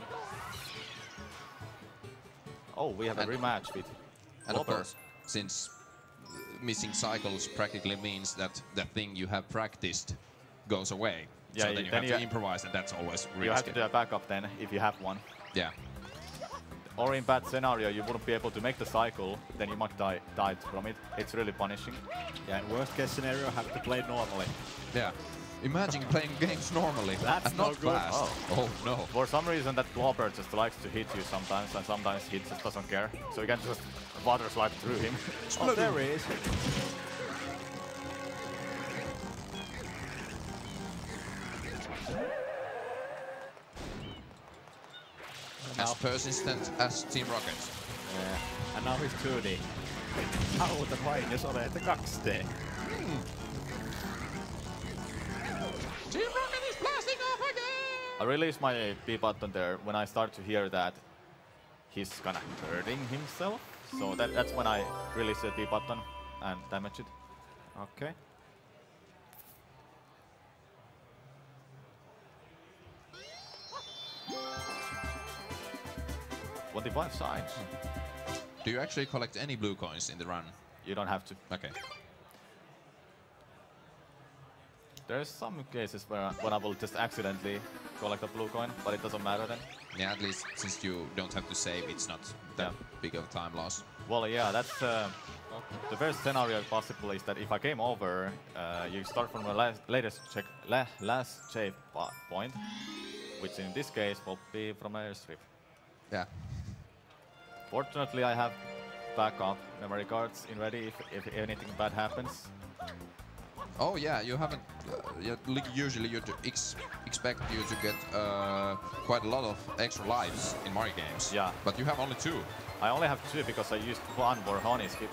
Oh, we have a rematch with... And of Whopper. course, since missing cycles practically means that the thing you have practiced goes away. Yeah, so then you have to improvise, and that's always risky. You have to do a backup then, if you have one. Yeah. Or in bad scenario, you wouldn't be able to make the cycle, then you might die from it. It's really punishing. Yeah, in worst case scenario, have to play normally. Yeah. Imagine playing games normally That's and not no good. fast. Oh no. For some reason, that blobber just likes to hit you sometimes, and sometimes he just doesn't care. So you can just water slide through him. Oh, there he is. As persistent as Team Rocket. Yeah. And now he's 2D. Auta vain, jos olette 2D. Team Rocket is blasting off again! I release my B button there when I start to hear that he's kinda hurting himself. So that's when I release the B button and damage it. Okay. What the 5 sides? Do you actually collect any blue coins in the run? You don't have to. Okay. There's some cases where I will just accidentally collect a blue coin, but it doesn't matter then. Yeah, at least since you don't have to save, it's not that big of a time loss. Well, yeah, that's the first scenario possible is that if I came over, you start from the last save point, which in this case will be from an airstrip. Yeah. Fortunately, I have backup memory cards in ready if anything bad happens. Oh yeah, you haven't. Usually you expect you to get quite a lot of extra lives in Mario games. Yeah. But you have only 2. I only have 2 because I used one for honey skip.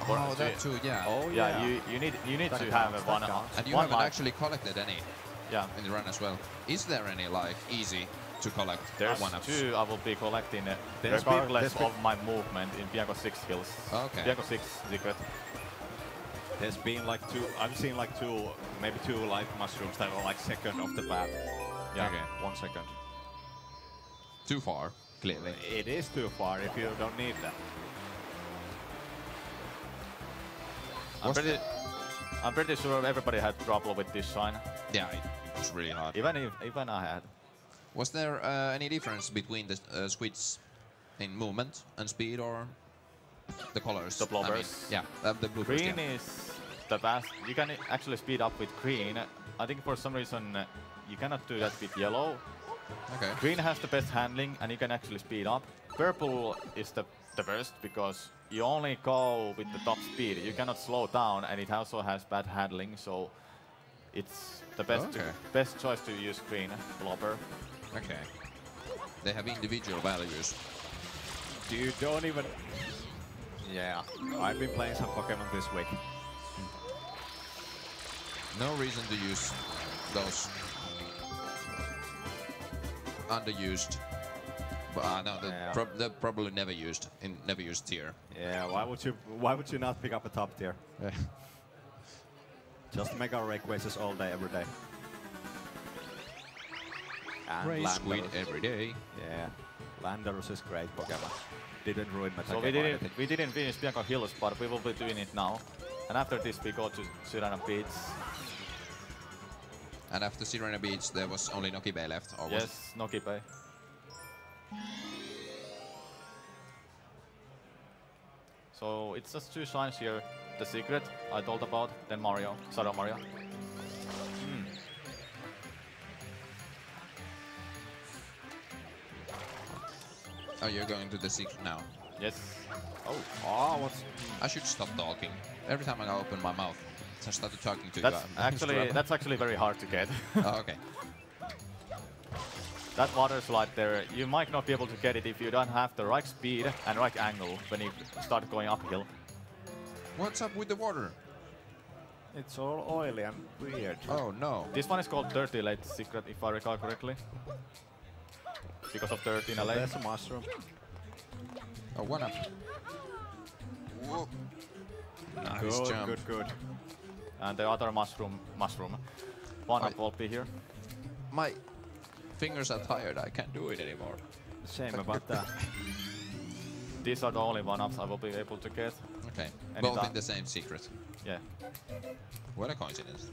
Oh, that too, yeah. Oh Yeah, you need That to counts, have a that one. counts. And you one haven't life. actually collected any Yeah. in the run as well. Is there any like easy to collect There's one-ups? 2 I will be collecting There's regardless been- of my movement in Bianco 6 hills. Okay. Bianco 6 secret. There's been like 2. I've seen like 2, maybe 2 life mushrooms that are like second off the bat. Yeah. Okay. 1 second. Too far, clearly. It is too far if you don't need that. I'm pretty sure everybody had trouble with this shine. Yeah, it was really hard. Even I had. Was there any difference between the squids in movement and speed, or the colors? The I mean, blobbers? yeah, the blue Green is the best. You can actually speed up with green. I think for some reason you cannot do that with yellow. Okay. Green has the best handling and you can actually speed up. Purple is the worst because you only go with the top speed. You cannot slow down and it also has bad handling, so it's the best choice to use green blobber. Okay. They have individual values. You don't even... Yeah, I've been playing some Pokemon this week. No reason to use those underused. No, they're probably never used in never used tier. Yeah, why would you not pick up a top tier? Just Mega Rayquazes all day, every day. And Ray Squid Landorus. every day. Yeah, Landorus is great Pokemon. Didn't ruin my So we didn't finish Bianco Hills, but we will be doing it now. And after this we go to Sirena Beach. And after Sirena Beach, there was only Noki Bay left. Or was Yes, Noki Bay. So it's just 2 shines here. The secret I told about, then Mario, Shadow Mario. Oh, you're going to the secret now. Yes. Oh, what's... I should stop talking. Every time I open my mouth, I started talking to That's actually very hard to get. Oh, okay. That water slide there, you might not be able to get it if you don't have the right speed and right angle when you start going uphill. What's up with the water? It's all oily and weird. Oh no. This one is called Dirty Late Secret, if I recall correctly. Because of Dirty in LA. There's a mushroom. Oh, 1-up. Whoa. Nice Good, jump. good, good. And the other mushroom. 1-up will be here. My fingers are tired. I can't do it anymore. Shame about that. These are the only 1-ups I will be able to get. Okay. Anytime. Both in the same secret. Yeah. What a coincidence.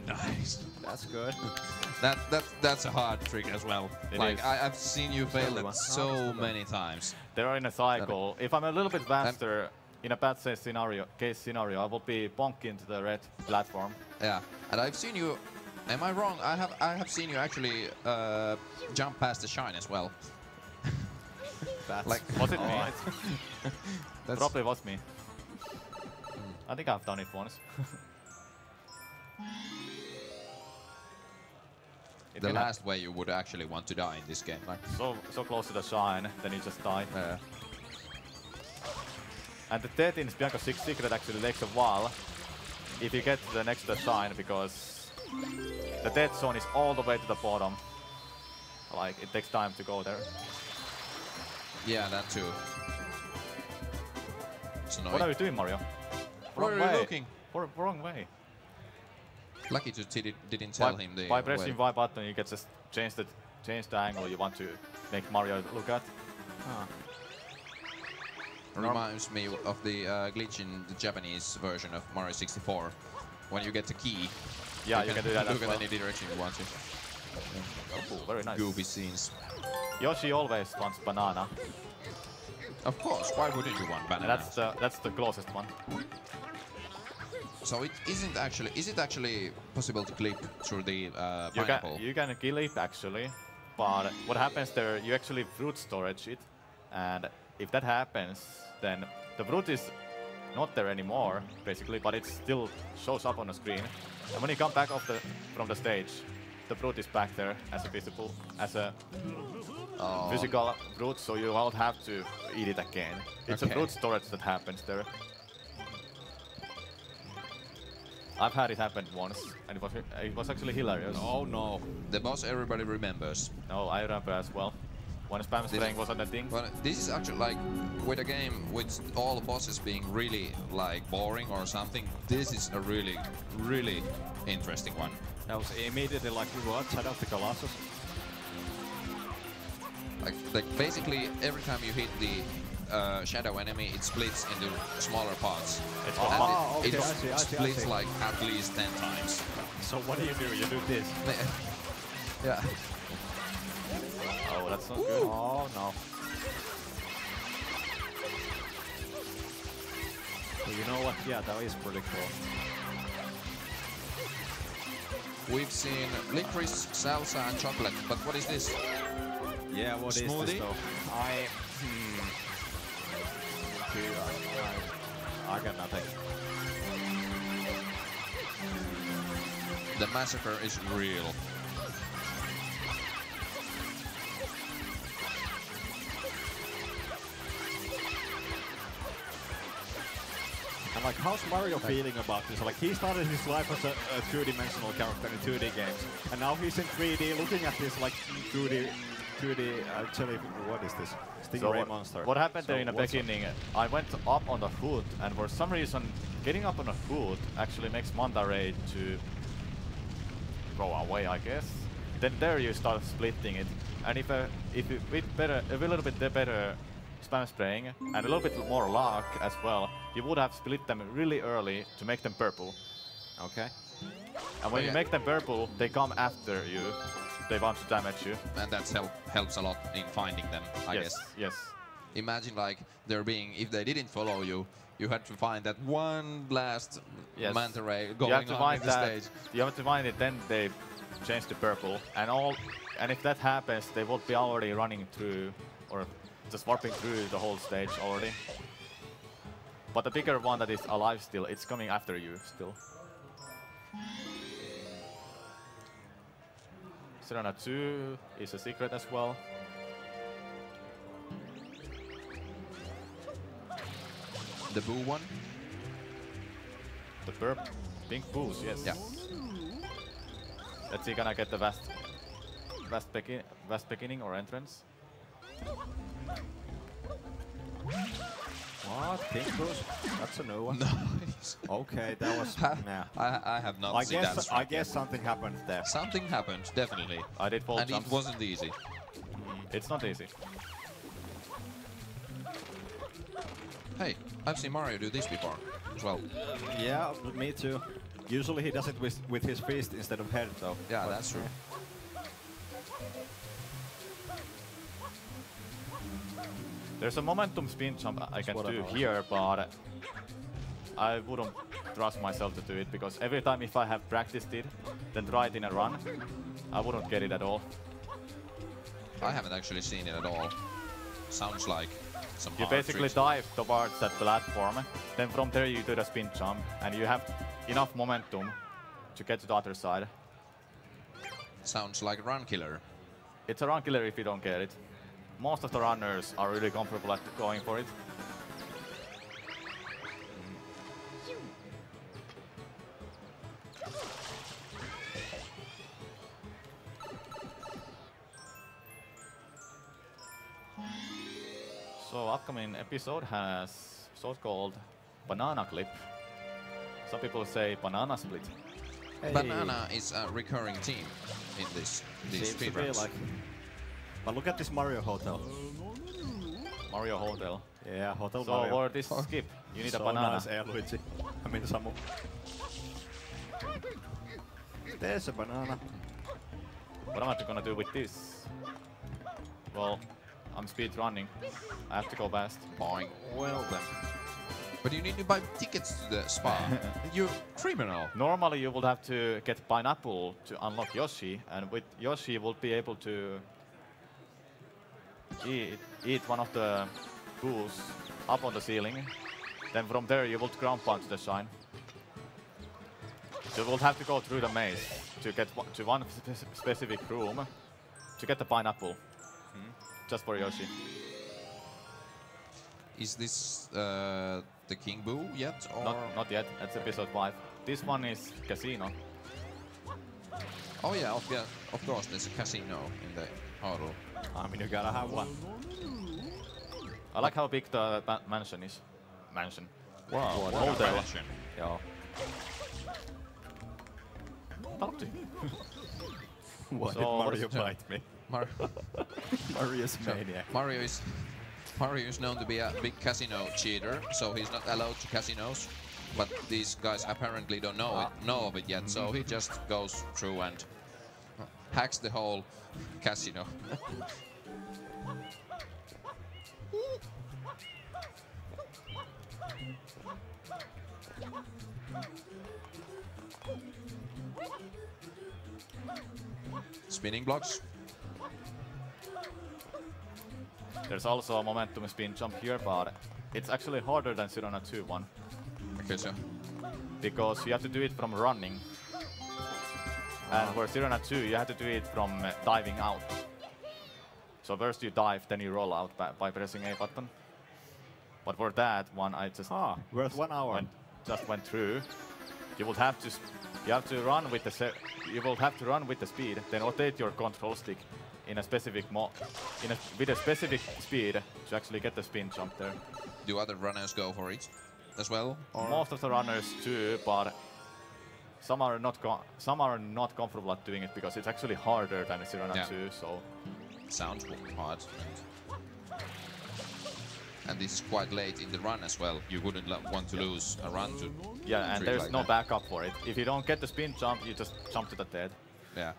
Nice. That's good. That's a hard trick as well. It like is. I've seen you fail it one. so many times. They are in a cycle. If I'm a little bit faster, in a bad case scenario, I will be bonking to the red platform. Yeah, and I've seen you. Am I wrong? I have seen you actually jump past the shine as well. That's Like Was it me? that's Probably was me. I think I've done it once. the last way you would actually want to die in this game. Like So close to the shine, then you just die. And the death in Bianco 6 Secret actually takes a while if you get to the next shine, because the death zone is all the way to the bottom. Like, it takes time to go there. yeah, that too. It's annoying. What are you doing, Mario? Where are you looking? Wrong way. Lucky to didn't tell him the By pressing way. Y button, you can just change the angle you want to make Mario look at. Reminds me of the glitch in the Japanese version of Mario 64. When you get the key, Yeah, you can do that as look well. in any direction you want to. Oh, very nice. Goofy scenes. Yoshi always wants banana, Of course, why wouldn't you want and banana? that's the closest one. So is it actually possible to clip through the pineapple? You can kill it actually, but what happens there? You actually fruit storage it, and if that happens, then the brute is not there anymore, basically, but it still shows up on the screen. And when you come back from the stage, the brute is back there as a physical brute, so you won't have to eat it again. It's a brute storage that happens there. I've had it happen once, and it was actually hilarious. Oh no. The boss everybody remembers. No, I remember as well. When spam spraying wasn't a thing. Well, this is actually like, with a game with all the bosses being really like boring or something, this is a really, really interesting one. That was immediately like, what? Shadow of the Colossus? Like basically every time you hit the shadow enemy, it splits into smaller parts. It's it splits like at least 10 times. So what do? You do this? Yeah. Oh, that's not good. Oh no. Well, you know what? Yeah, that is pretty cool. We've seen licorice, salsa, and chocolate, but what is this? Yeah, what is Smoothie? this though? I got nothing. The massacre is real. And like, how's Mario feeling about this? Like, he started his life as a two-dimensional character in 2D games, and now he's in 3D, looking at this like 2D. Actually, what is this? Stingray monster. What happened there in the beginning? I went up on the hood, and for some reason, getting up on the hood actually makes Manta Ray to go away, I guess. Then there you start splitting it, and if you with a little bit better spam spraying and a little bit more luck as well, you would have split them really early to make them purple. Okay. And when you make them purple, they come after you. They want to damage you. And that helps a lot in finding them, I guess. Yes. Imagine like there being, if they didn't follow you, you had to find that one last manta ray going on the stage. You have to find it, then they change to purple. And if that happens, they will be already running through, or just warping through the whole stage already. But the bigger one that is alive still, it's coming after you still. Serena 2 is a secret as well. The boo one? The pink boos, yes. Yeah. Let's see, gonna get the vast beginning or entrance. What? Pink boost? That's a new one. Nice. Okay, that was. Nah. I have not seen that. I guess something happened there. Something happened, definitely. I did fall jumps. It wasn't easy. It's not easy. Hey, I've seen Mario do this before as well. Yeah, me too. Usually he does it with his fist instead of head, though. Yeah, that's true. There's a momentum spin jump I can do here, but I wouldn't trust myself to do it, because every time if I have practiced it, then try it in a run, I wouldn't get it at all. I haven't actually seen it at all. Sounds like some You hard basically tricks. dive towards that platform, then from there you do the spin jump, and you have enough momentum to get to the other side. Sounds like a run killer. It's a run killer if you don't get it. Most of the runners are really comfortable at going for it. So upcoming episode has so-called banana clip. Some people say banana split. Hey. Banana is a recurring theme in these speedruns. Like. But look at this Mario Hotel. Mario Hotel. Yeah, Hotel So Mario. for this skip, you need so a banana. Nice, Luigi. I mean, Samu. There's a banana. What am I gonna do with this? Well, I'm speed running. I have to go fast. Boing. Well then. But you need to buy tickets to the spa. You criminal. Normally you would have to get pineapple to unlock Yoshi, and with Yoshi you will be able to eat one of the boos up on the ceiling. Then from there you will ground pound to the shine. So you will have to go through the maze to get to one specific room to get the pineapple. Just for Yoshi. Is this the King Boo yet? Or? Not yet. That's episode 5. This one is casino. Oh yeah, of course. There's a casino in the hurdle. I mean, you gotta have one. I like how big the mansion is. Mansion. Wow. What Hotel. Yeah. Talk to you. Why So did what Mario is- bite me? Mario's maniac. Mario is known to be a big casino cheater, so he's not allowed to casinos. But these guys apparently don't know of it yet, so he just goes through and hacks the whole casino. Spinning blocks. There's also a momentum spin jump here, but it's actually harder than Sirona 2 one. Okay, so Because you have to do it from running. And for Sirona 2, you have to do it from diving out. So first you dive, then you roll out by pressing A button. But for that one, I just Worth 1 hour. just went through. You will have to run with the you will have to run with the speed, then rotate your control stick in a specific with a specific speed to actually get the spin jump there. do other runners go for it as well? Or? Most of the runners do, but some are not comfortable at doing it because it's actually harder than Sirona Yeah. 2. So Sounds hard. And this is quite late in the run as well. You wouldn't want to lose a run to yeah, and treat there's like no that. backup for it. If you don't get the spin jump, you just jump to the dead. Yeah.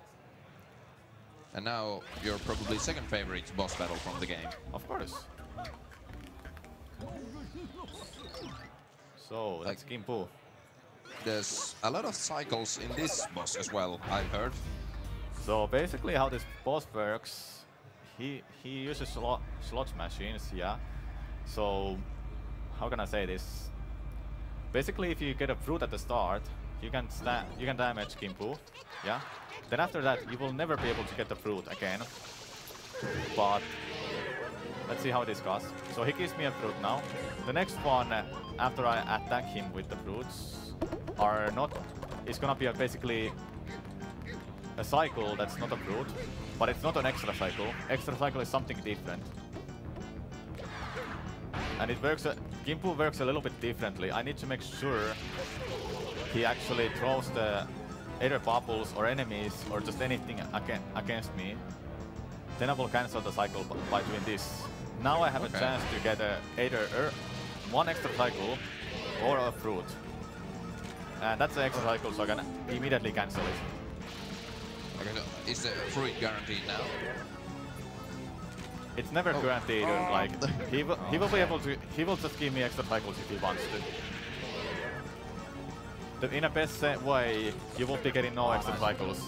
And now your probably second favorite boss battle from the game. Of course. So that's King Boo. There's a lot of cycles in this boss as well, I've heard. So basically how this boss works, he uses slot machines, yeah. So how can I say this? Basically if you get a fruit at the start, you can damage King Boo, yeah. Then after that you will never be able to get the fruit again. But let's see how this goes. So he gives me a fruit now. The next one after I attack him with the fruits is gonna be basically a cycle that's not a fruit, but it's not an extra cycle. Extra cycle is something different. And it works, King Boo works a little bit differently. I need to make sure he actually throws the either bubbles or enemies or just anything against me. Then I will cancel the cycle by doing this. Now I have a chance to get either one extra cycle or a fruit. And that's the extra cycle, so I can immediately cancel it. Okay, so is the fruit guaranteed now? It's never guaranteed. Like he will be able to. He will just give me extra cycles if he wants to. In a best way, you will be getting no extra cycles.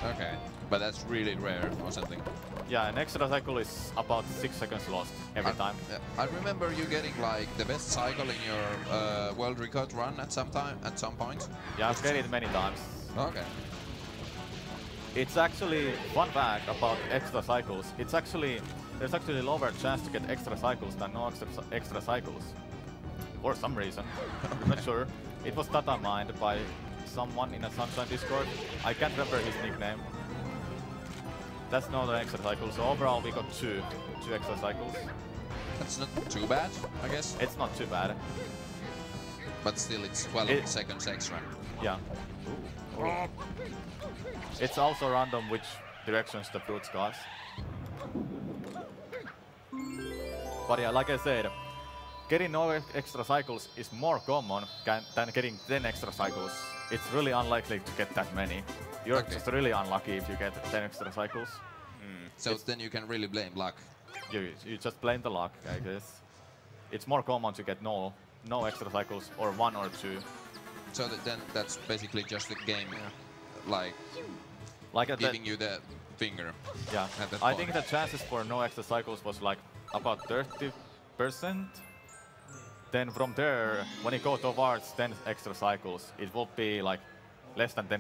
Okay, but that's really rare or something. Yeah, an extra cycle is about 6 seconds lost every time. I remember you getting like the best cycle in your world record run at some point. Yeah, I've get it many times. Okay. It's actually fun fact about extra cycles. There's actually lower chance to get extra cycles than no extra cycles. For some reason, I'm not sure. It was data mined by someone in a Sunshine Discord. I can't remember his nickname. That's not an extra cycle. So overall, we got two extra cycles. That's not too bad, I guess. It's not too bad. But still, it's 12 seconds extra. Yeah. Ooh. It's also random which directions the fruits goes. But yeah, like I said, getting no extra cycles is more common than getting 10 extra cycles. It's really unlikely to get that many. You're just really unlucky if you get 10 extra cycles. So then you can really blame luck. You just blame the luck, I guess. It's more common to get no extra cycles or 1 or 2. So then that's basically just the game, like giving you the finger. Yeah, at that I point. think the chances for no extra cycles was like about 30%. then from there, when you go towards 10 extra cycles, it will be like less than 10%.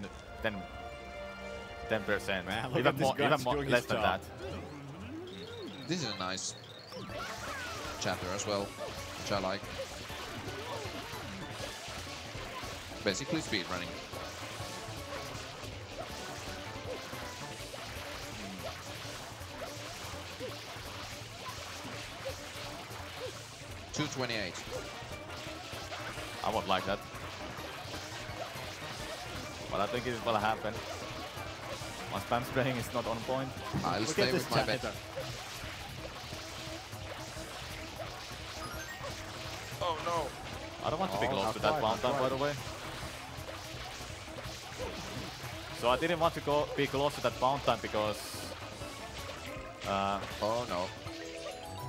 Man, look Even at this more, guy even more, doing less his than job. that. This is a nice chapter as well, which I like. Basically speedrunning. .228. I won't like that. But I think it will happen. My spam spraying is not on point. I'll Look stay at this with my bet. chatter. Oh no! I don't want to be Oh, close not to that quite, fountain, not by the way. So I didn't want to be close to that fountain because Oh no.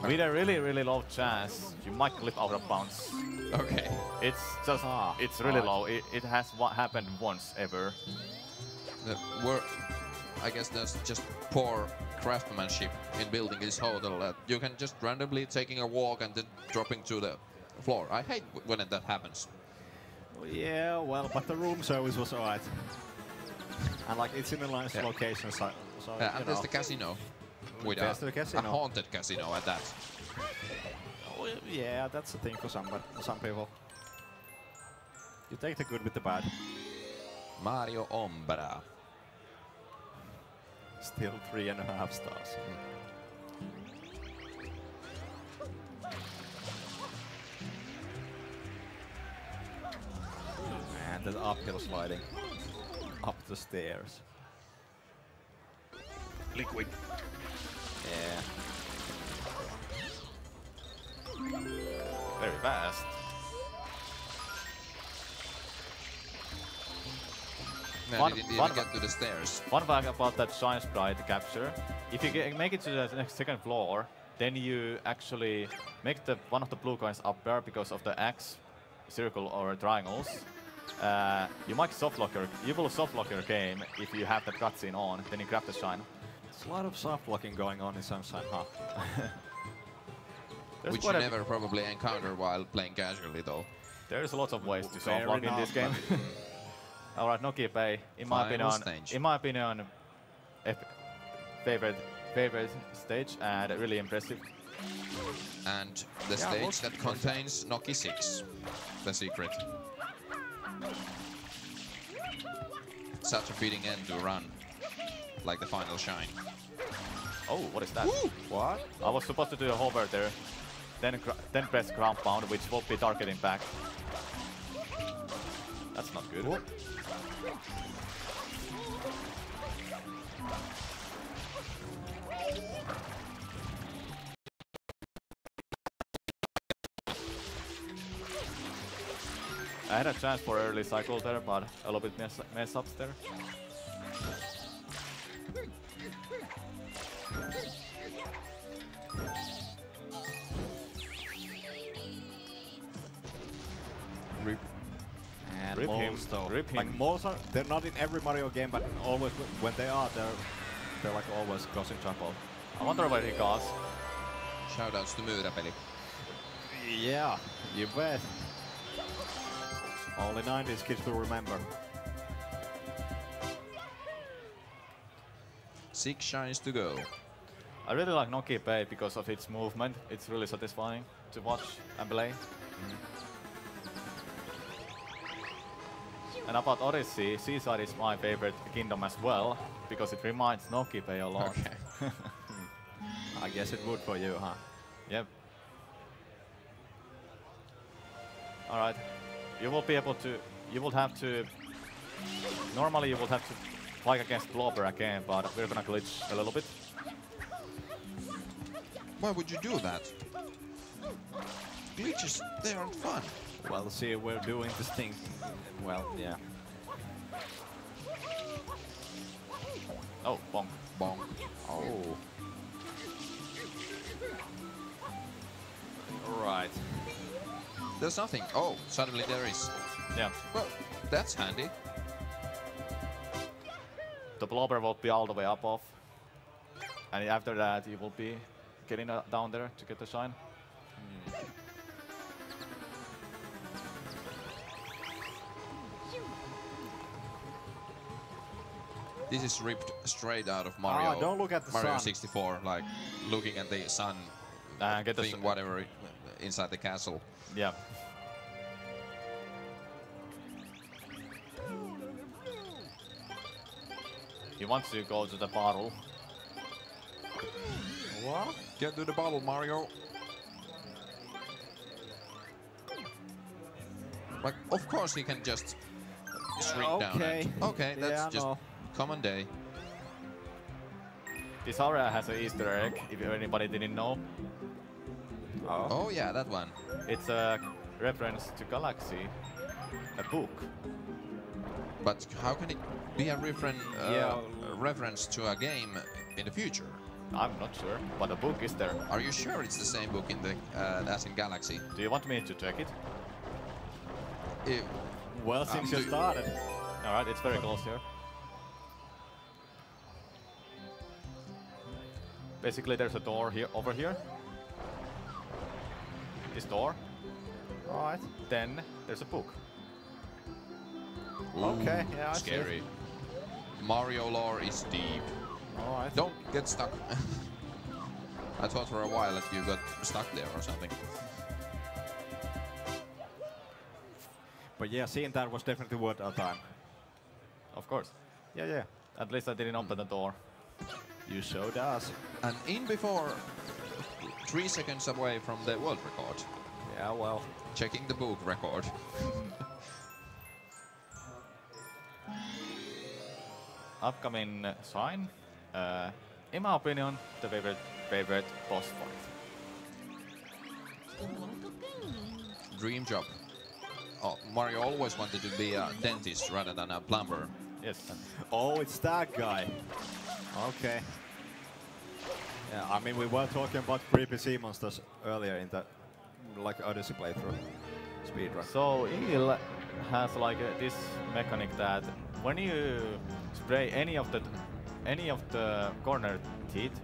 with a really low chance, you might clip out of bounds. Okay. It's just, Ah, it's really right. low. It has happened once ever. I guess there's just poor craftsmanship in building this hotel. That you can just randomly taking a walk and then dropping to the floor. I hate when that happens. Yeah, well, but the room service was alright. And like, it's in a nice location, so you And there's know. the casino. With There's the a casino. haunted casino at that. Oh, yeah, that's a thing for some people. You take the good with the bad. Mario Ombra. Still 3.5 stars. Man, that uphill sliding up the stairs. Liquid. Yeah. Very fast. Man, One- didn't even one- get to the stairs. Fun fact about that Shine Sprite capture, if you make it to the next second floor, then you actually make one of the blue coins up there because of the X, circle or triangles. You will soft lock your game if you have that cutscene on, then you grab the Shine. There's a lot of soft locking going on in Sunshine, huh? Which you never probably encounter while playing casually though. There's lots of ways to Fair soft lock in this game. enough, Alright, Nokia Bay, Final stage. in my opinion, favorite stage and really impressive. And the Yeah, stage looks that contains Noki 6, the secret. Such a fitting end to a run, like the final shine. Oh, what is that? Woo! What? I was supposed to do a hover there, then press ground pound, which will be targeting back. That's not good. Cool. I had a chance for early cycle there, but a little bit mess ups there. Rip. And Rip him. moles, though. Rip Like him. moles they're not in every Mario game, but always when they are, they're like always causing trouble. I wonder where he goes. Shoutouts to Myyräpeli. Yeah, you bet. Only 90s kids will remember. 6 shines to go. I really like Noki Bay because of its movement. It's really satisfying to watch and play. And about Odyssey, Seaside is my favorite kingdom as well, because it reminds Noki Bay a lot. Okay. I guess it would for you, huh? Yep. Alright. You will be able to... You will have to... Normally you will have to fight against Blobber again, but we're gonna glitch a little bit. Why would you do that? Glitches, they aren't fun. Well, see, we're doing this thing. Well, yeah. Oh, bonk. Bonk. Oh. Right. There's nothing. Oh, suddenly there is. Yeah. Well, that's handy. The Blobber will be all the way up off. And after that you will be getting down there to get the shine. This is ripped straight out of Mario. Ah, don't look at the Mario sun. 64, like looking at the sun Get the thing, whatever inside the castle. Yeah. He wants to go to the bottle. What? Get to the bottle, Mario. Like, of course he can just shrink down. Okay. Okay, that's Yeah, just no. common day. This area has an Easter egg, if anybody didn't know. Oh yeah, that one. It's a reference to Galaxy, a book. But how can it be a Yeah. reference to a game in the future? I'm not sure, but a book is there. Are you sure it's the same book in the as in Galaxy? Do you want me to check it? Well, since you started. Alright, it's very close here. Basically, there's a door here, over here. This door. Alright. Then there's a book. Okay, yeah, I see. Scary. Mario lore is deep. Alright. Don't get stuck. I thought for a while that you got stuck there or something. But yeah, seeing that was definitely worth our time. Of course. Yeah. At least I didn't open the door. You showed us. And in before 3 seconds away from the world record. Yeah, well. Checking the book record. Upcoming sign. In my opinion, the favorite boss fight. Dream job. Oh, Mario always wanted to be a dentist rather than a plumber. Yes. Oh, it's that guy. Okay. Yeah, I mean, we were talking about creepy sea monsters earlier in the like Odyssey playthrough speedrun. So Eel has like this mechanic that when you spray any of the corner teeth,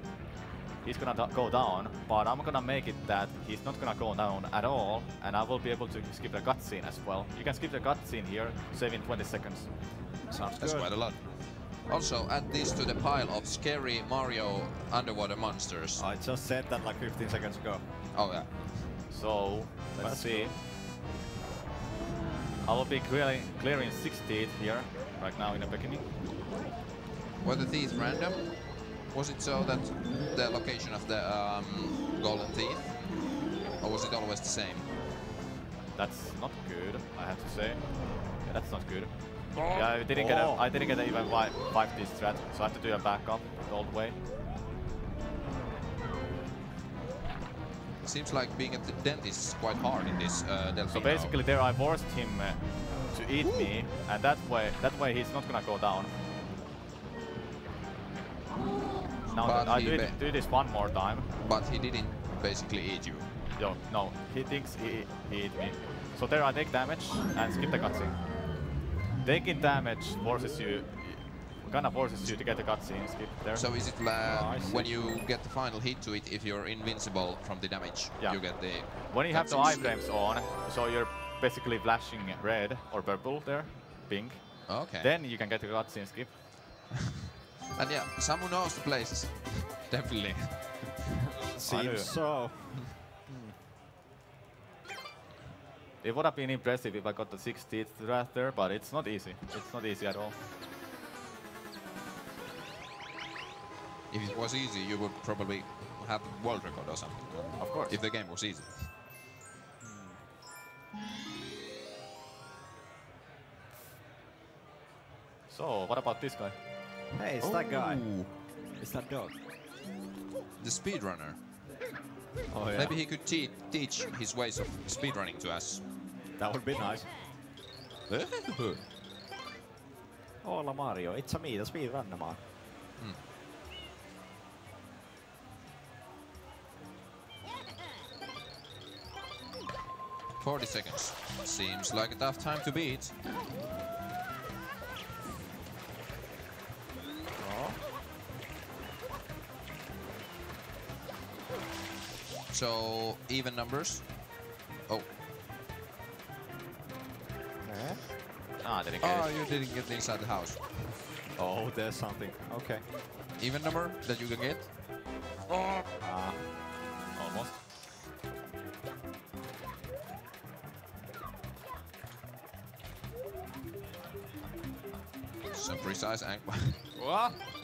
he's gonna go down, but I'm gonna make it that he's not gonna go down at all, and I will be able to skip the cutscene as well. You can skip the cutscene here, saving 20 seconds. Sounds That's good. quite a lot. Also, add this to the pile of scary Mario underwater monsters. I just said that like 15 seconds ago. Oh yeah. So let's That's see. I will be clearing 6 teeth here right now in the beginning. Were the teeth random? Was it so that the location of the golden teeth? Or was it always the same? That's not good, I have to say. Yeah, that's not good. Yeah, I didn't get even 5 teeth strat, so I have to do a backup the old way. Seems like being at the dentist is quite hard in this Delphino. So basically there I forced him to eat me, and that way he's not gonna go down. Now But that I he do this one more time. But he didn't basically eat you. No, he thinks he ate me. So there I take damage and skip the cutscene. Taking damage forces you to get the cutscene skip there. So is it I see. when you get the final hit to it, if you're invincible from the damage, Yeah. you get the... When you have the cutscenes? iframes on, so you're basically flashing red or purple there, pink, Okay. then you can get the cutscene skip. And yeah, Samu knows the places. Definitely. I do. Seems so. It would have been impressive if I got the 6 teeth right there, but it's not easy. It's not easy at all. If it was easy, you would probably have the world record or something. Of course. If the game was easy. So, what about this guy? Hey, it's that guy. Ooh, It's that dog. the speedrunner. Oh yeah. Maybe he could teach his ways of speedrunning to us. That would be nice. Hola Mario, it's me, the speedrunner man. 40 seconds. Seems like a tough time to beat. So, even numbers. Oh. Ah, I didn't get Oh, it. you didn't get inside the house. Oh, there's something. Okay. Even number that you can get? Almost. Some precise angle.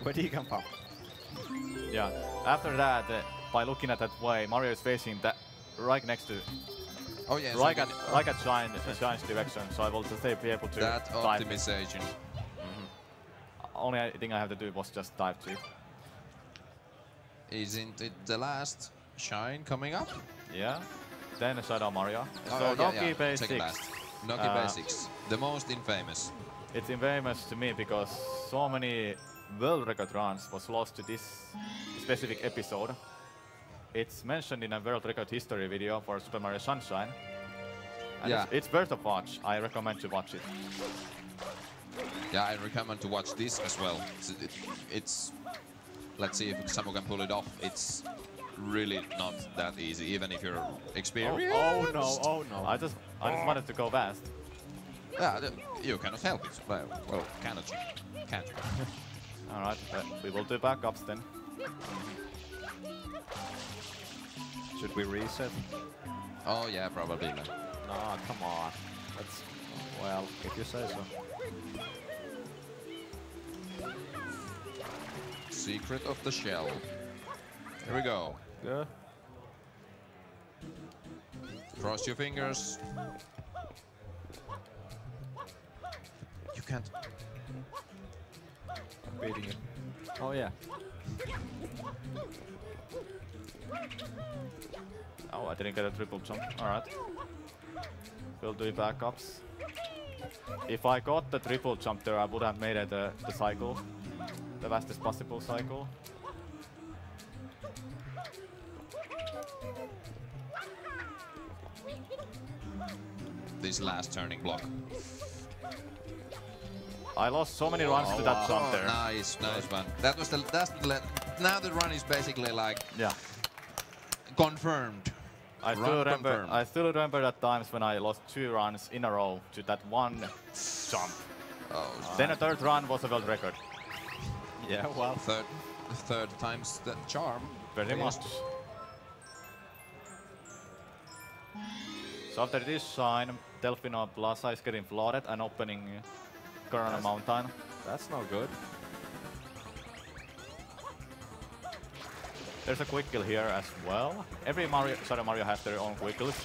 Where do you come from? Yeah. After that, by looking at that way, Mario is facing that right next to, Oh yeah, so right you at can- right at Shine's direction. So I will just be able to that dive. optimization. Only thing I have to do was just dive to it. Isn't it the last shine coming up? Yeah. Then Shadow Mario. Oh, So yeah, Noki yeah. Basics. Second last. Noki Basics. The most infamous. It's infamous to me because so many world record runs was lost to this specific episode. It's mentioned in a world record history video for Super Mario Sunshine. And Yeah. it's worth a watch. I recommend to watch it. Yeah, I recommend to watch this as well. It's let's see if Samu can pull it off. It's really not that easy, even if you're experienced. Oh no, oh no. I just wanted to go fast. Yeah, you cannot help it. Well, cannot you? Can't you? All right, we will do backups then. Should we reset? Oh yeah, probably. No. No, come on. Let's. Well, if you say so. Secret of the Shell. Here we go. Yeah. Cross your fingers. You can't. Beating it. Oh yeah. Oh, I didn't get a triple jump. All right. We'll do backups. If I got the triple jump there, I would have made it the cycle, the fastest possible cycle. This last turning block. I lost so many runs to that jump there. Nice, nice one. That was now the run is basically like Yeah. confirmed. I Run still remember. confirmed. I still remember that times when I lost 2 runs in a row to that one jump. Oh, Then a third run was a world record. Yeah, well. third time's the charm. Very much. So after this shine, Delfino Plaza is getting flooded and opening Corona Mountain. That's no good. There's a quick kill here as well. Every Shadow Mario has their own quick kills.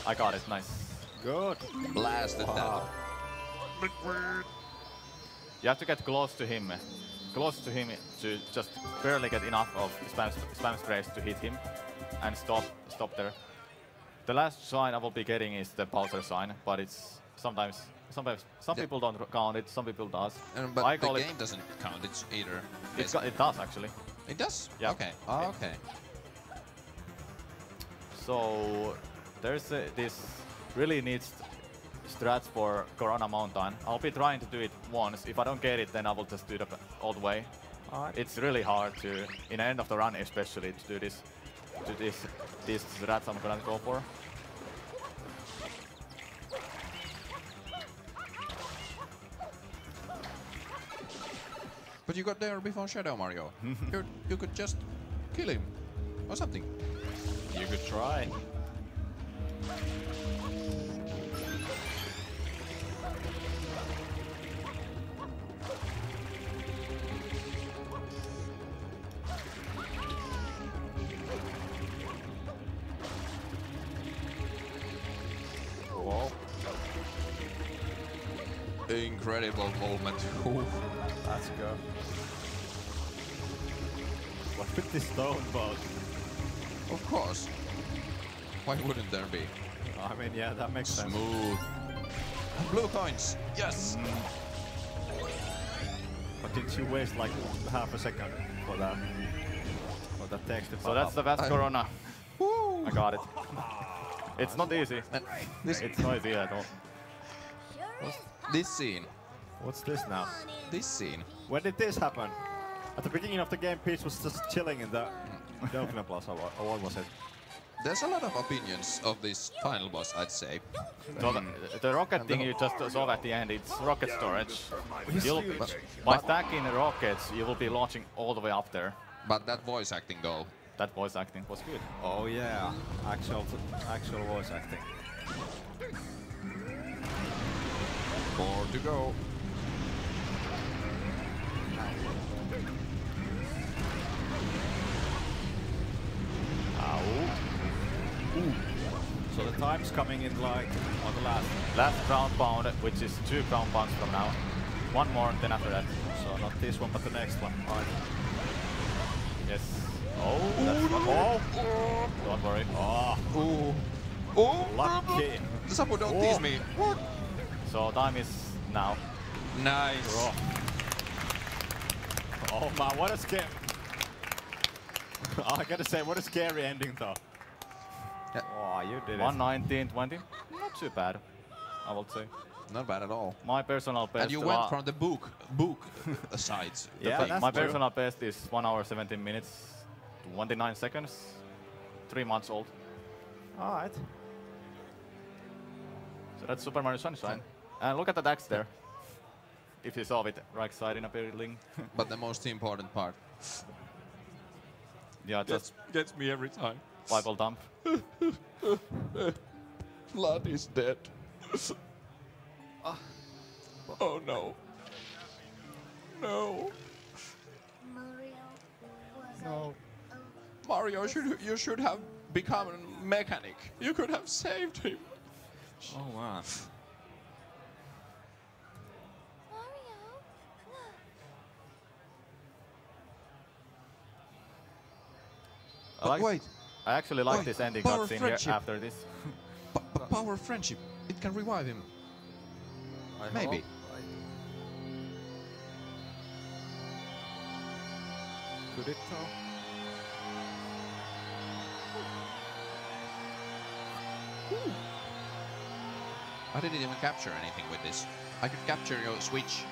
I got it, nice. Good. Blasted Wow. that. You have to get close to him to just barely get enough of spam sprays to hit him and stop there. The last sign I will be getting is the Bowser sign, but it's sometimes some people don't count it, some people does. But I the call game doesn't count it either. it does actually. It does? Yeah. Okay. Oh, okay. So there's this really needs strats for Corona Mountain. I'll be trying to do it once. If I don't get it, then I will just do it all the way. Alright. It's really hard to, in the end of the run especially, to do this. These strats I'm gonna go for. But you got there before Shadow Mario. You could just kill him or something. You could try. Whoa. Incredible moment. Let's go. What with this stone boat? Of course. Why wouldn't there be? I mean, yeah, that makes sense. Smooth. Blue coins. Yes. But didn't you waste like half a second for that? For that text to So pop that's up? the best Corona. Woo. I got it. It's not easy. And this It's not easy at all. this scene. What's this now? This scene. When did this happen? At the beginning of the game, Peach was just chilling in the Delfino Plaza, or what was it? There's a lot of opinions of this final boss, I'd say. So the rocket thing you just saw at the end, it's rocket storage. By stacking the rockets, you will be launching all the way up there. But that voice acting though. That voice acting was good. Oh yeah, actual voice acting. 4 to go. So the time's coming in like on the Last ground pound, which is 2 ground pounds from now. One more, then after that. so not this one but the next one. Right. Yes. Oh, that's one more. Don't worry. Oh, Oh, lucky. Samu, don't tease me. What? So time is now. Nice. Oh man, what a scare. I gotta say, what a scary ending though. Yeah. Oh, you did it. 119-20. Not too bad, I would say. Not bad at all. My personal best. And you went from the book side. Yeah, that's my true. personal best is 1 hour 17 minutes, 29 seconds, 3 months old. Alright. So that's Super Mario Sunshine. And look at the axe there. If you saw it right side in a building. But the most important part. Yeah, just Gets me every time. Bible dump. Blood is dead. Oh no. No. Mario was No. Mario, you should have become a mechanic. You could have saved him. Oh wow. But wait, I actually like Wait, this ending power of cutscene here friendship. after this. power of friendship. It can revive him. Maybe. Could it though? I didn't even capture anything with this. I could capture your switch.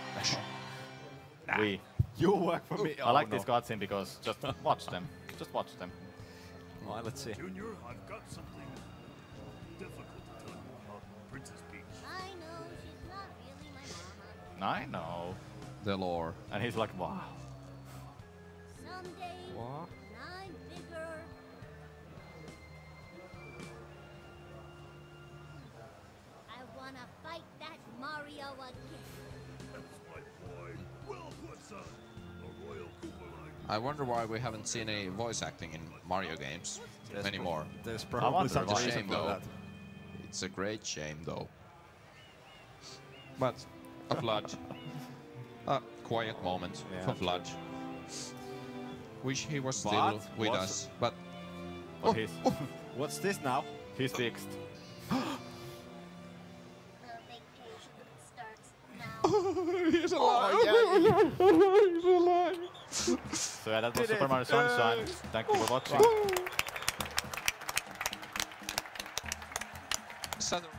We. You work for me. I like this cutscene because just watch them. Just watch them. Alright, let's see. Junior, I've got something difficult to tell you about Princess Peach. I know she's not really my mama. I know. The lore. And he's like, wow. Someday, What? when I'm bigger, I wanna fight that Mario again. That's my boy. Well put, son. A royal Koopa. I wonder why we haven't seen any voice acting in Mario games anymore. There's I probably wonder some why. reason Shame for though. that. It's a great shame though. But a flood. A quiet moment Yeah, for Flood. Wish he was still But with what's- us, but But he's What's this now? he's fixed. The vacation starts now. he's alive. He's alive. So yeah, that was Super Mario Sunshine. Thank you for watching. Southern